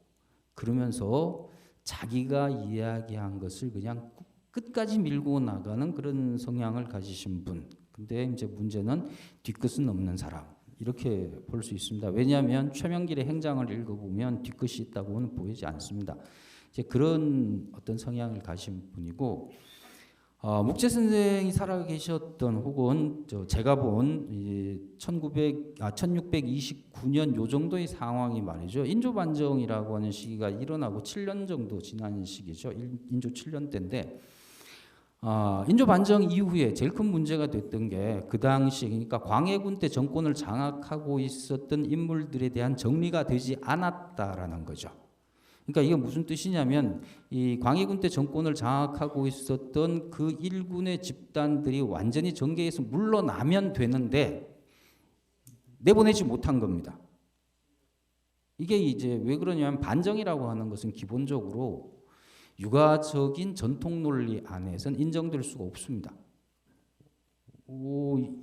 K: 그러면서 자기가 이야기한 것을 그냥 끝까지 밀고 나가는 그런 성향을 가지신 분. 근데 이제 문제는 뒤끝은 없는 사람. 이렇게 볼 수 있습니다. 왜냐하면 최명길의 행장을 읽어보면 뒤끝이 있다고는 보이지 않습니다. 이제 그런 어떤 성향을 가진 분이고 목재 선생이 살아 계셨던 혹은 제가 본 1629년 요 정도의 상황이 말이죠. 인조 반정이라고 하는 시기가 일어나고 7년 정도 지난 시기죠. 인조 7년 때인데 인조 반정 이후에 제일 큰 문제가 됐던 게 그 당시 그러니까 광해군 때 정권을 장악하고 있었던 인물들에 대한 정리가 되지 않았다라는 거죠. 그러니까 이게 무슨 뜻이냐면 이 광해군 때 정권을 장악하고 있었던 그 일군의 집단들이 완전히 정계에서 물러나면 되는데 내보내지 못한 겁니다. 이게 이제 왜 그러냐면 반정이라고 하는 것은 기본적으로 육아적인 전통 논리 안에서는 인정될 수가 없습니다.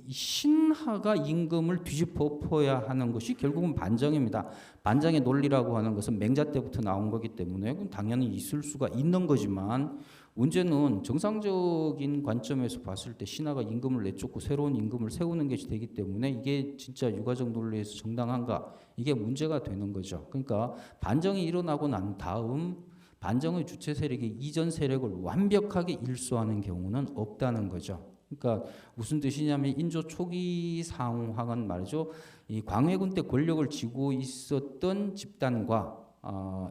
K: 신하가 임금을 뒤집어 엎어야 하는 것이 결국은 반정입니다. 반정의 논리라고 하는 것은 맹자 때부터 나온 거기 때문에 당연히 있을 수가 있는 거지만 문제는 정상적인 관점에서 봤을 때 신하가 임금을 내쫓고 새로운 임금을 세우는 것이 되기 때문에 이게 진짜 육아적 논리에서 정당한가 이게 문제가 되는 거죠. 그러니까 반정이 일어나고 난 다음 반정의 주체 세력이 이전 세력을 완벽하게 일소하는 경우는 없다는 거죠. 그러니까 무슨 뜻이냐면 인조 초기 상황은 말이죠. 이 광해군 때 권력을 쥐고 있었던 집단과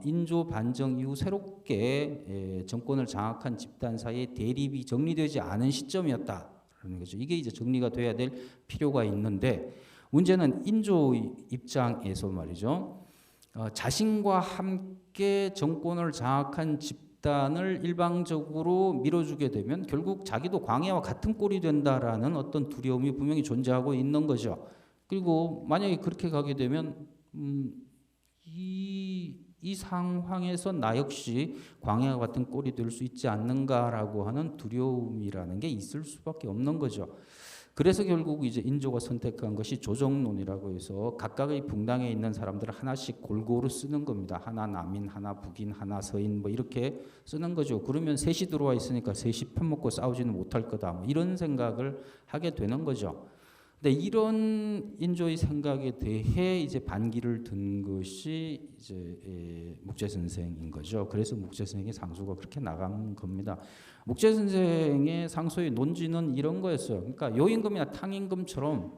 K: 인조 반정 이후 새롭게 정권을 장악한 집단 사이의 대립이 정리되지 않은 시점이었다라는 거죠. 이게 이제 정리가 돼야 될 필요가 있는데 문제는 인조 입장에서 말이죠. 자신과 함께 정권을 장악한 집단을 일방적으로 밀어주게 되면 결국 자기도 광해와 같은 꼴이 된다라는 어떤 두려움이 분명히 존재하고 있는 거죠. 그리고 만약에 그렇게 가게 되면 이 상황에서 나 역시 광해와 같은 꼴이 될 수 있지 않는가라고 하는 두려움이라는 게 있을 수밖에 없는 거죠. 그래서 결국 이제 인조가 선택한 것이 조정론이라고 해서 각각의 분당에 있는 사람들을 하나씩 골고루 쓰는 겁니다. 하나 남인, 하나 북인, 하나 서인 뭐 이렇게 쓰는 거죠. 그러면 셋이 들어와 있으니까 셋이 편먹고 싸우지는 못할 거다. 뭐 이런 생각을 하게 되는 거죠. 근데 이런 인조의 생각에 대해 이제 반기를 든 것이 이제 목재 선생인 거죠. 그래서 목재 선생의 상소가 그렇게 나간 겁니다. 목재 선생의 상소의 논지는 이런 거였어요. 그러니까 요임금이나 탕임금처럼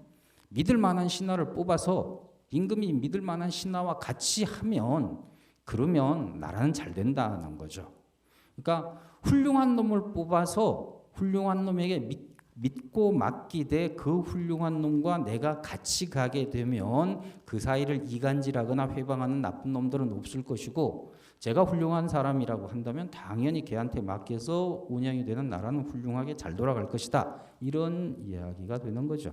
K: 믿을 만한 신하를 뽑아서 임금이 믿을 만한 신하와 같이 하면 그러면 나라는 잘 된다는 거죠. 그러니까 훌륭한 놈을 뽑아서 훌륭한 놈에게 믿고 맡기되 그 훌륭한 놈과 내가 같이 가게 되면 그 사이를 이간질하거나 회방하는 나쁜 놈들은 없을 것이고 제가 훌륭한 사람이라고 한다면 당연히 걔한테 맡겨서 운영이 되는 나라는 훌륭하게 잘 돌아갈 것이다. 이런 이야기가 되는 거죠.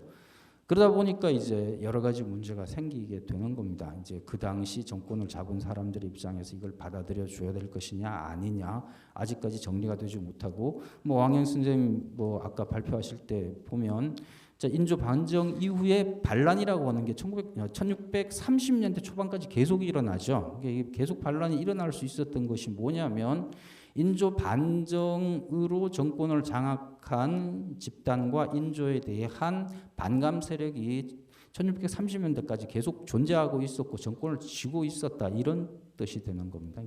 K: 그러다 보니까 이제 여러 가지 문제가 생기게 되는 겁니다. 이제 그 당시 정권을 잡은 사람들 입장에서 이걸 받아들여 줘야 될 것이냐 아니냐 아직까지 정리가 되지 못하고 뭐 왕영 선생님 뭐 아까 발표하실 때 보면 인조 반정 이후에 반란이라고 하는 게 1630년대 초반까지 계속 일어나죠. 이게 계속 반란이 일어날 수 있었던 것이 뭐냐면 인조 반정으로 정권을 장악한 집단과 인조에 대한 반감 세력이 1630년대까지 계속 존재하고 있었고 정권을 쥐고 있었다 이런 뜻이 되는 겁니다.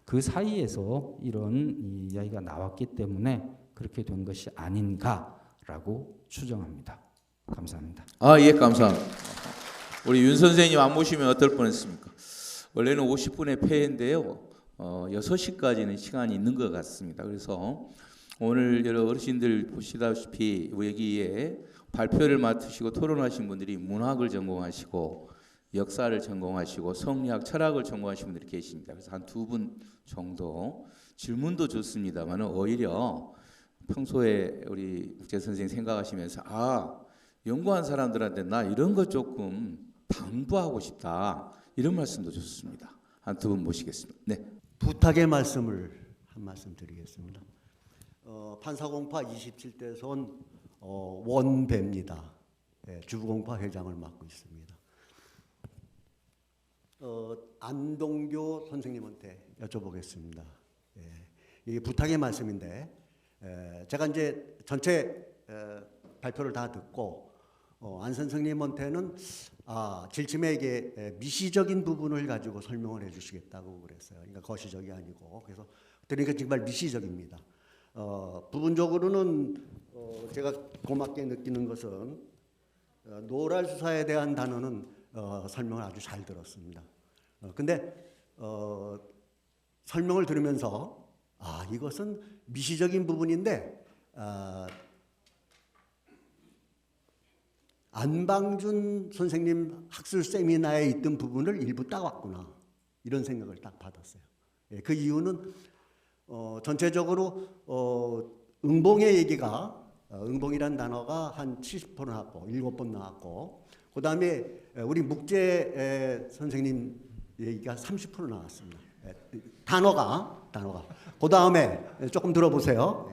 K: 그 사이에서 이런 이야기가 나왔기 때문에 그렇게 된 것이 아닌가라고 추정합니다. 감사합니다.
A: 예, 감사합니다. 우리 윤 선생님 안 모시면 어떨 뻔했습니까? 원래는 50분의 폐인데요. 6시까지는 시간이 있는 것 같습니다. 그래서 오늘 여러 어르신들 보시다시피 여기에 발표를 맡으시고 토론하신 분들이 문학을 전공하시고 역사를 전공하시고 성리학, 철학을 전공하신 분들이 계십니다. 그래서 한 2분 정도 질문도 좋습니다만 오히려 평소에 우리 국재 선생님 생각하시면서 연구한 사람들한테 나 이런 거 조금 당부하고 싶다 이런 말씀도 좋습니다. 한 2분 모시겠습니다. 네.
L: 부탁의 말씀을 한 말씀 드리겠습니다. 판사공파 27대 선 원배입니다. 주부공파 회장을 맡고 있습니다. 안동교 선생님한테 여쭤보겠습니다. 이게 부탁의 말씀인데 제가 이제 전체 발표를 다 듣고 안 선생님한테는 질침에 이게 미시적인 부분을 가지고 설명을 해주시겠다고 그랬어요. 그러니까 거시적이 아니고 그러니까 정말 미시적입니다. 부분적으로는 제가 고맙게 느끼는 것은 노랄 수사에 대한 단어는 설명을 아주 잘 들었습니다. 근데 설명을 들으면서 이것은 미시적인 부분인데 안방준 선생님 학술 세미나에 있던 부분을 일부 따왔구나 이런 생각을 딱 받았어요. 그 이유는 전체적으로 응봉의 얘기가 응봉이란 단어가 한 70% 나왔고 7번 나왔고 그 다음에 우리 묵재 선생님 얘기가 30% 나왔습니다. 단어가 그 다음에 조금 들어보세요.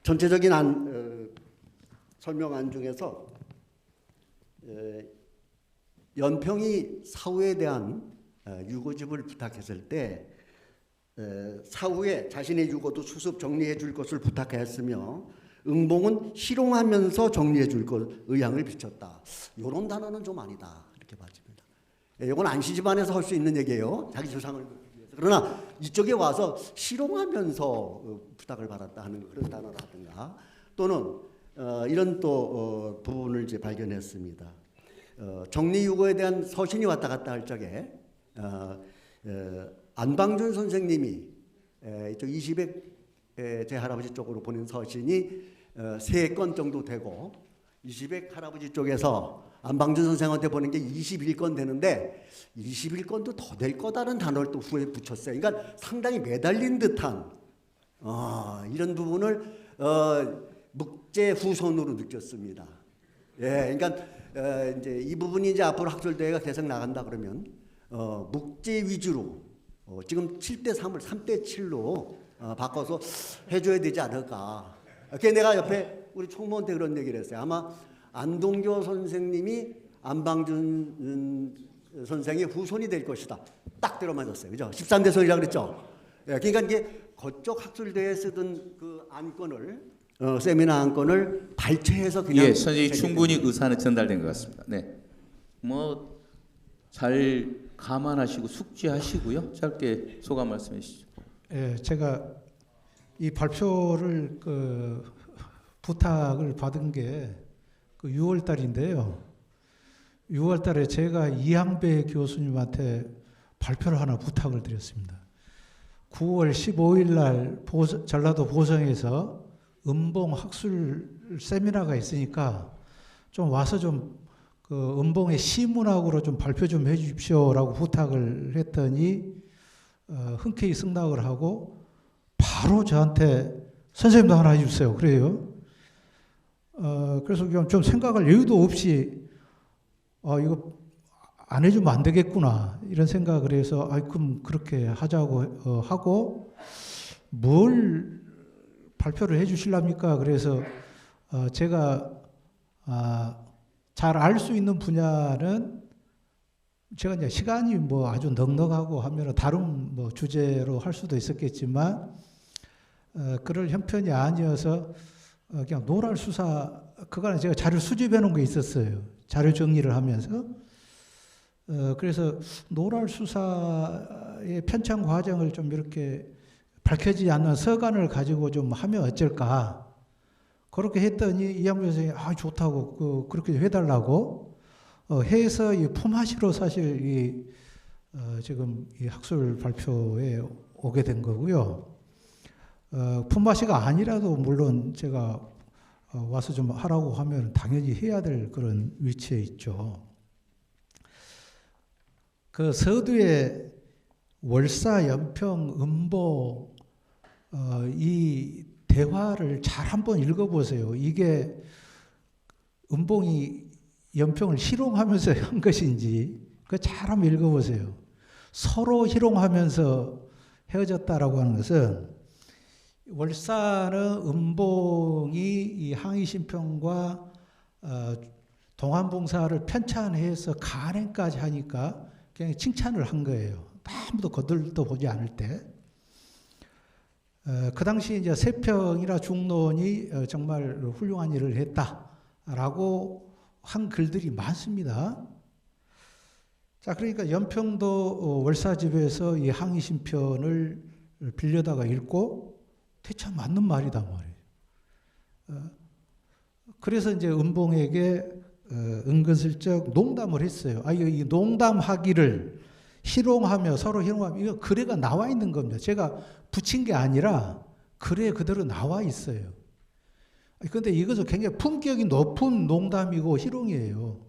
L: 전체적인 설명안 중에서 연평이 사후에 대한 유고집을 부탁했을 때 사후에 자신의 유고도 수습 정리해 줄 것을 부탁했으며 응봉은 실용하면서 정리해 줄 것 의향을 비쳤다. 이런 단어는 좀 아니다 이렇게 봐집니다. 이건 안씨 집안에서 할 수 있는 얘기예요. 자기 주상을 위해서. 그러나 이쪽에 와서 실용하면서 부탁을 받았다 하는 그런 단어라든가 또는 이런 또 부분을 이제 발견했습니다. 정리유고에 대한 서신이 왔다 갔다 할 적에 안방준 선생님이 이쪽 20회 제 할아버지 쪽으로 보낸 서신이 3건 정도 되고 20회 할아버지 쪽에서 안방준 선생한테 보낸 게 21건 되는데 21건도 더 될 거다라는 단어를 또 후에 붙였어요. 그러니까 상당히 매달린 듯한 이런 부분을 묵재 후손으로 느꼈습니다. 그러니까 이제 이 부분이 이제 앞으로 학술대회가 계속 나간다 그러면 묵재 위주로 지금 7대 3을 3대 7로 바꿔서 해줘야 되지 않을까. 그게 내가 옆에 우리 총무한테 그런 얘기를 했어요. 아마 안동교 선생님이 안방준 선생의 후손이 될 것이다. 딱 들어맞았어요. 그죠? 13대 선이라고 그랬죠. 그러니까 이게 그쪽 학술대회에 쓰던 그 안건을 세미나 안건을 발췌해서 그냥
A: 선생님 충분히 의사는 전달된 것 같습니다. 네, 잘 감안하시고 숙지하시고요. 짧게 소감 말씀해 주시죠.
I: 제가 이 발표를 부탁을 받은 게 6월 달인데요. 6월 달에 제가 이항배 교수님한테 발표를 하나 부탁을 드렸습니다. 9월 15일 날 전라도 보성에서 음봉 학술 세미나가 있으니까 좀 와서 좀 음봉의 시문학으로 좀 발표 좀 해주십시오라고 부탁을 했더니 흔쾌히 승낙을 하고 바로 저한테 선생님도 하나 해주세요. 그래요. 그래서 좀 생각할 여유도 없이 이거 안 해주면 안 되겠구나 이런 생각을 해서 그럼 그렇게 하자고 하고 뭘 발표를 해주실랍니까? 그래서 제가 잘 알 수 있는 분야는 제가 이제 시간이 뭐 아주 넉넉하고 하면 다른 뭐 주제로 할 수도 있었겠지만 그럴 형편이 아니어서 그냥 노랄 수사 그거는 제가 자료 수집해 놓은 게 있었어요. 자료 정리를 하면서 그래서 노랄 수사의 편찬 과정을 좀 이렇게 밝혀지지 않는 서간을 가지고 좀 하면 어쩔까 그렇게 했더니 이양배 선생님이 좋다고 그렇게 해달라고 해서 이 품앗이로 사실 지금 이 학술 발표에 오게 된 거고요. 품앗이가 아니라도 물론 제가 와서 좀 하라고 하면 당연히 해야 될 그런 위치에 있죠. 그 서두에 월사, 연평, 음보 이 대화를 잘 한번 읽어보세요. 이게 음봉이 연평을 희롱하면서 한 것인지 그 잘 한번 읽어보세요. 서로 희롱하면서 헤어졌다라고 하는 것은 월사는 음봉이 이 항의심평과 동안봉사를 편찬해서 간행까지 하니까 그냥 칭찬을 한 거예요. 아무도 거들떠 보지 않을 때. 그 당시 이제 세평이나 중론이 정말 훌륭한 일을 했다라고 한 글들이 많습니다. 자, 그러니까 연평도 월사집에서 이 항의심편을 빌려다가 읽고 대체 맞는 말이다 말이에요. 그래서 이제 은봉에게 은근슬쩍 농담을 했어요. 이 농담하기를 희롱하며 서로 희롱하며 이거 글에가 나와 있는 겁니다. 제가 붙인 게 아니라 글에 그대로 나와 있어요. 그런데 이것은 굉장히 품격이 높은 농담이고 희롱이에요.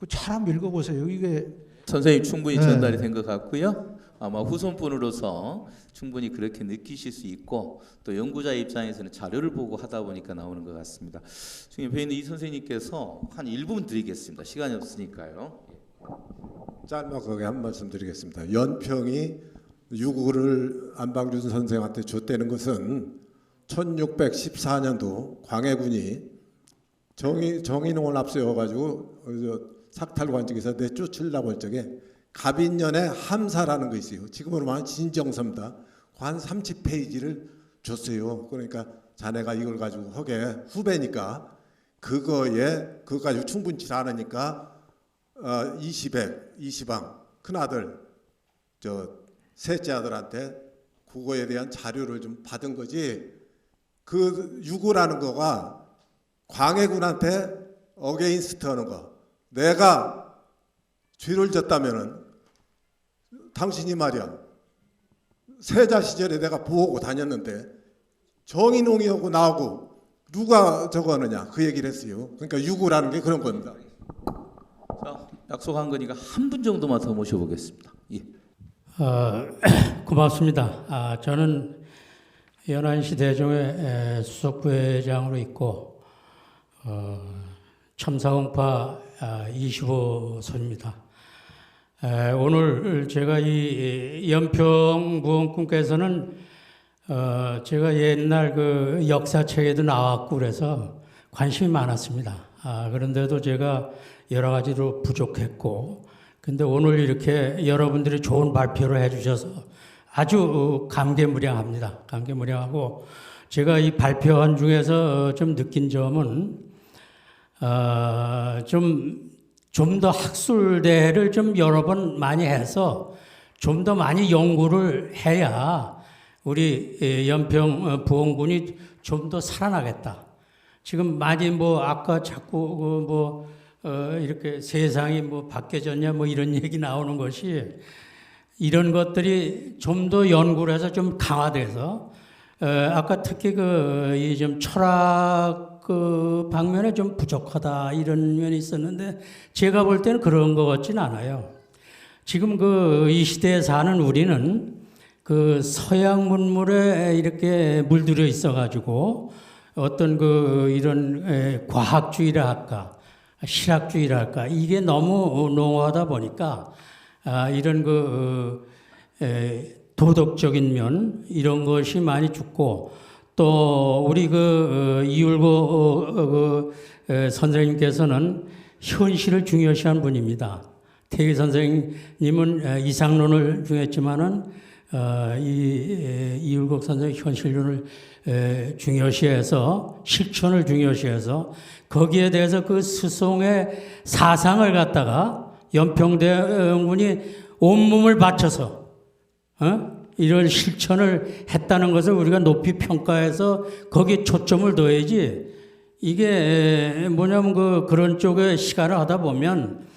I: 잘 한번 읽어보세요. 이게
A: 선생님 충분히 전달이 된 것 같고요. 아마 후손분으로서 충분히 그렇게 느끼실 수 있고 또 연구자 입장에서는 자료를 보고 하다 보니까 나오는 것 같습니다. 지금 배에 있는 이 선생님께서 한 1분 드리겠습니다. 시간이 없으니까요.
B: 짤막하게 한 말씀 드리겠습니다. 연평이 유구를 안방준 선생한테 줬다는 것은 1614년도 광해군이 정인홍을 앞세워가지고 삭탈관직에서 내쫓으려고 할 적에 갑인년의 함사라는 거 있어요. 지금으로 말하면 진정서입니다. 한 30페이지를 줬어요. 그러니까 자네가 이걸 가지고 허게 후배니까 그거 가지고 충분치 않으니까 이시방 큰아들 셋째 아들한테 그거에 대한 자료를 좀 받은 거지. 그 유고라는 거가 광해군한테 어게인스트 하는 거. 내가 죄를 졌다면은 당신이 말이야 세자 시절에 내가 보호고 다녔는데 정인홍이하고 나하고 누가 저거 하느냐 그 얘기를 했어요. 그러니까 유고라는 게 그런 겁니다.
A: 자, 약속한 거니까 한 분 정도만 더 모셔보겠습니다. 예.
M: 고맙습니다. 저는 연안시 대종의 수석부회장으로 있고 첨사홍파 25소입니다. 오늘 제가 이 연평 부원군께서는 제가 옛날 그 역사책에도 나왔고 그래서 관심이 많았습니다. 그런데도 제가 여러 가지로 부족했고 근데 오늘 이렇게 여러분들이 좋은 발표를 해주셔서 아주 감개무량합니다. 감개무량하고 제가 이 발표한 중에서 좀 느낀 점은 좀 더 학술대회를 좀 여러 번 많이 해서 좀 더 많이 연구를 해야 우리 연평 부원군이 좀 더 살아나겠다. 지금 많이 아까 자꾸 이렇게 세상이 바뀌어졌냐 이런 얘기 나오는 것이 이런 것들이 좀 더 연구를 해서 좀 강화돼서 아까 특히 이 좀 철학 그 방면에 좀 부족하다 이런 면이 있었는데 제가 볼 때는 그런 것 같진 않아요. 지금 이 시대에 사는 우리는 그 서양 문물에 이렇게 물들여 있어가지고 어떤 이런 과학주의라 할까 실학주의라 할까 이게 너무 농후하다 보니까 이런 도덕적인 면 이런 것이 많이 죽고 또 우리 이율고 선생님께서는 현실을 중요시한 분입니다. 태희 선생님은 이상론을 중요했지만은 이율곡 선생 현실론을 중요시해서 실천을 중요시해서 거기에 대해서 그 스송의 사상을 갖다가 연평대원군이 온몸을 바쳐서 이런 실천을 했다는 것을 우리가 높이 평가해서 거기에 초점을 둬야지. 이게 뭐냐면 그런 쪽에 시간을 하다 보면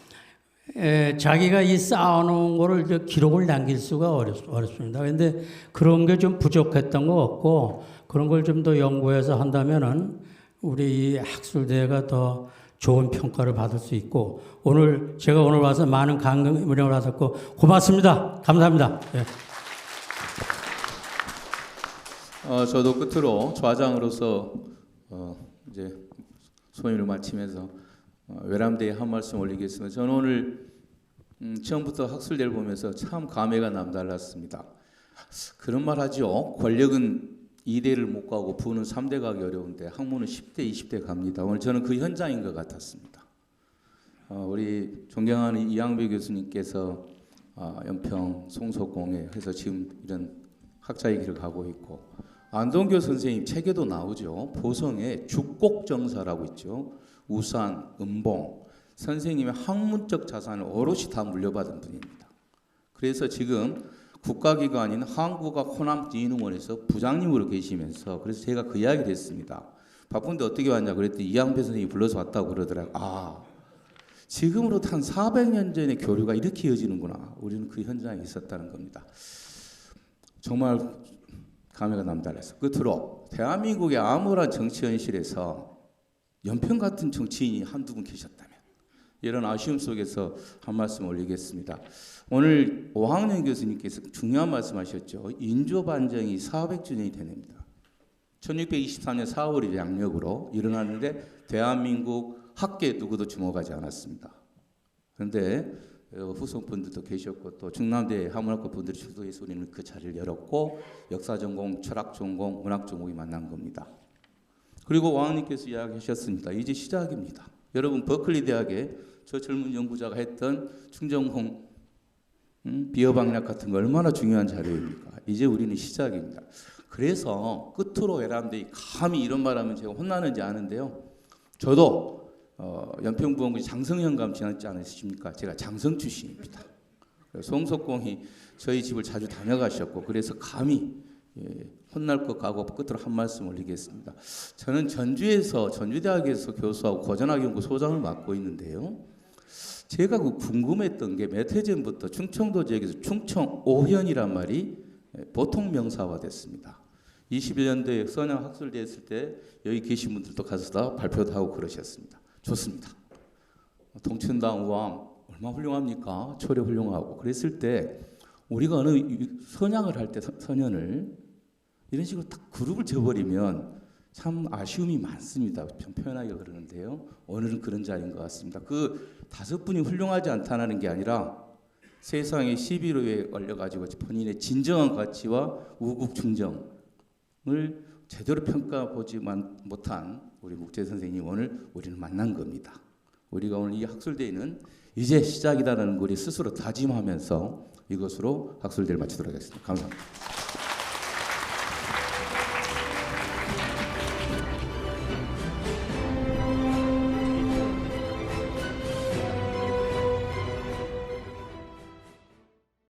M: 자기가 이 쌓아놓은 거를 기록을 남길 수가 어렵습니다. 그런데 그런 게 좀 부족했던 것 같고 그런 걸 좀 더 연구해서 한다면은 우리 이 학술대회가 더 좋은 평가를 받을 수 있고 제가 오늘 와서 많은 감명을 받았고 고맙습니다. 감사합니다. 예.
A: 저도 끝으로 좌장으로서 이제 소임을 마치면서 외람되게 한 말씀 올리겠습니다. 저는 오늘 처음부터 학술대를 보면서 참 감회가 남달랐습니다. 그런 말 하죠. 권력은 2대를 못 가고 부는 3대 가기 어려운데 학문은 10대, 20대 갑니다. 오늘 저는 그 현장인 것 같았습니다. 우리 존경하는 이양배 교수님께서 연평 송석공회 해서 지금 이런 학자의 길을 가고 있고 안동교 선생님 책에도 나오죠. 보성에 죽곡정사라고 있죠. 우산, 음봉, 선생님의 학문적 자산을 오롯이 다 물려받은 분입니다. 그래서 지금 국가기관인 한국어학호남진흥원에서 부장님으로 계시면서 그래서 제가 그 이야기를 했습니다. 바쁜데 어떻게 왔냐 그랬더니 이양배 선생님이 불러서 왔다고 그러더라고요. 지금으로부터 한 400년 전의 교류가 이렇게 이어지는구나. 우리는 그 현장에 있었다는 겁니다. 정말 감회가 남달라서 끝으로 대한민국의 암울한 정치 현실에서 연평 같은 정치인이 한두 분 계셨다면 이런 아쉬움 속에서 한 말씀 올리겠습니다. 오늘 오학년 교수님께서 중요한 말씀하셨죠. 인조 반정이 400주년이 됩니다. 1623년 4월 양력으로 일어났는데 대한민국 학계 누구도 주목하지 않았습니다. 그런데 후손분들도 계셨고 또 중남대 한문학과 분들이 주도해서 우리는 그 자리를 열었고 역사 전공, 철학 전공, 문학 전공이 만난 겁니다. 그리고 왕님께서 이야기하셨습니다. 이제 시작입니다. 여러분 버클리 대학에 저 젊은 연구자가 했던 충정홍 비어방락 같은 거 얼마나 중요한 자료입니까? 이제 우리는 시작입니다. 그래서 끝으로 외람되이 감히 이런 말하면 제가 혼나는지 아는데요. 저도 연평부원군이 장성현감 지났지 않으십니까? 제가 장성 출신입니다. 송석공이 저희 집을 자주 다녀가셨고 그래서 감히 혼날 것 가고 끝으로 한 말씀 올리겠습니다. 저는 전주대학에서 교수하고 고전학연구 소장을 맡고 있는데요. 제가 궁금했던 게 몇 해 전부터 충청도 지역에서 충청 오현이란 말이 보통 명사화됐습니다. 21년도에 선양 학술대했을 때 여기 계신 분들도 가서 다 발표도 하고 그러셨습니다. 좋습니다. 동천당 우왕 얼마나 훌륭합니까? 초려 훌륭하고 그랬을 때 우리가 어느 선양을 할 때 선연을 이런 식으로 딱 그룹을 져버리면 참 아쉬움이 많습니다. 표현하기가 그러는데요. 오늘은 그런 자리인 것 같습니다. 그 5분이 훌륭하지 않다는 게 아니라 세상의 11호에 걸려가지고 본인의 진정한 가치와 우국충정을 제대로 평가보지 못한 우리 묵재 선생님 오늘 우리는 만난 겁니다. 우리가 오늘 이 학술대회는 이제 시작이다라는 걸 스스로 다짐하면서 이것으로 학술대회를 마치도록 하겠습니다. 감사합니다.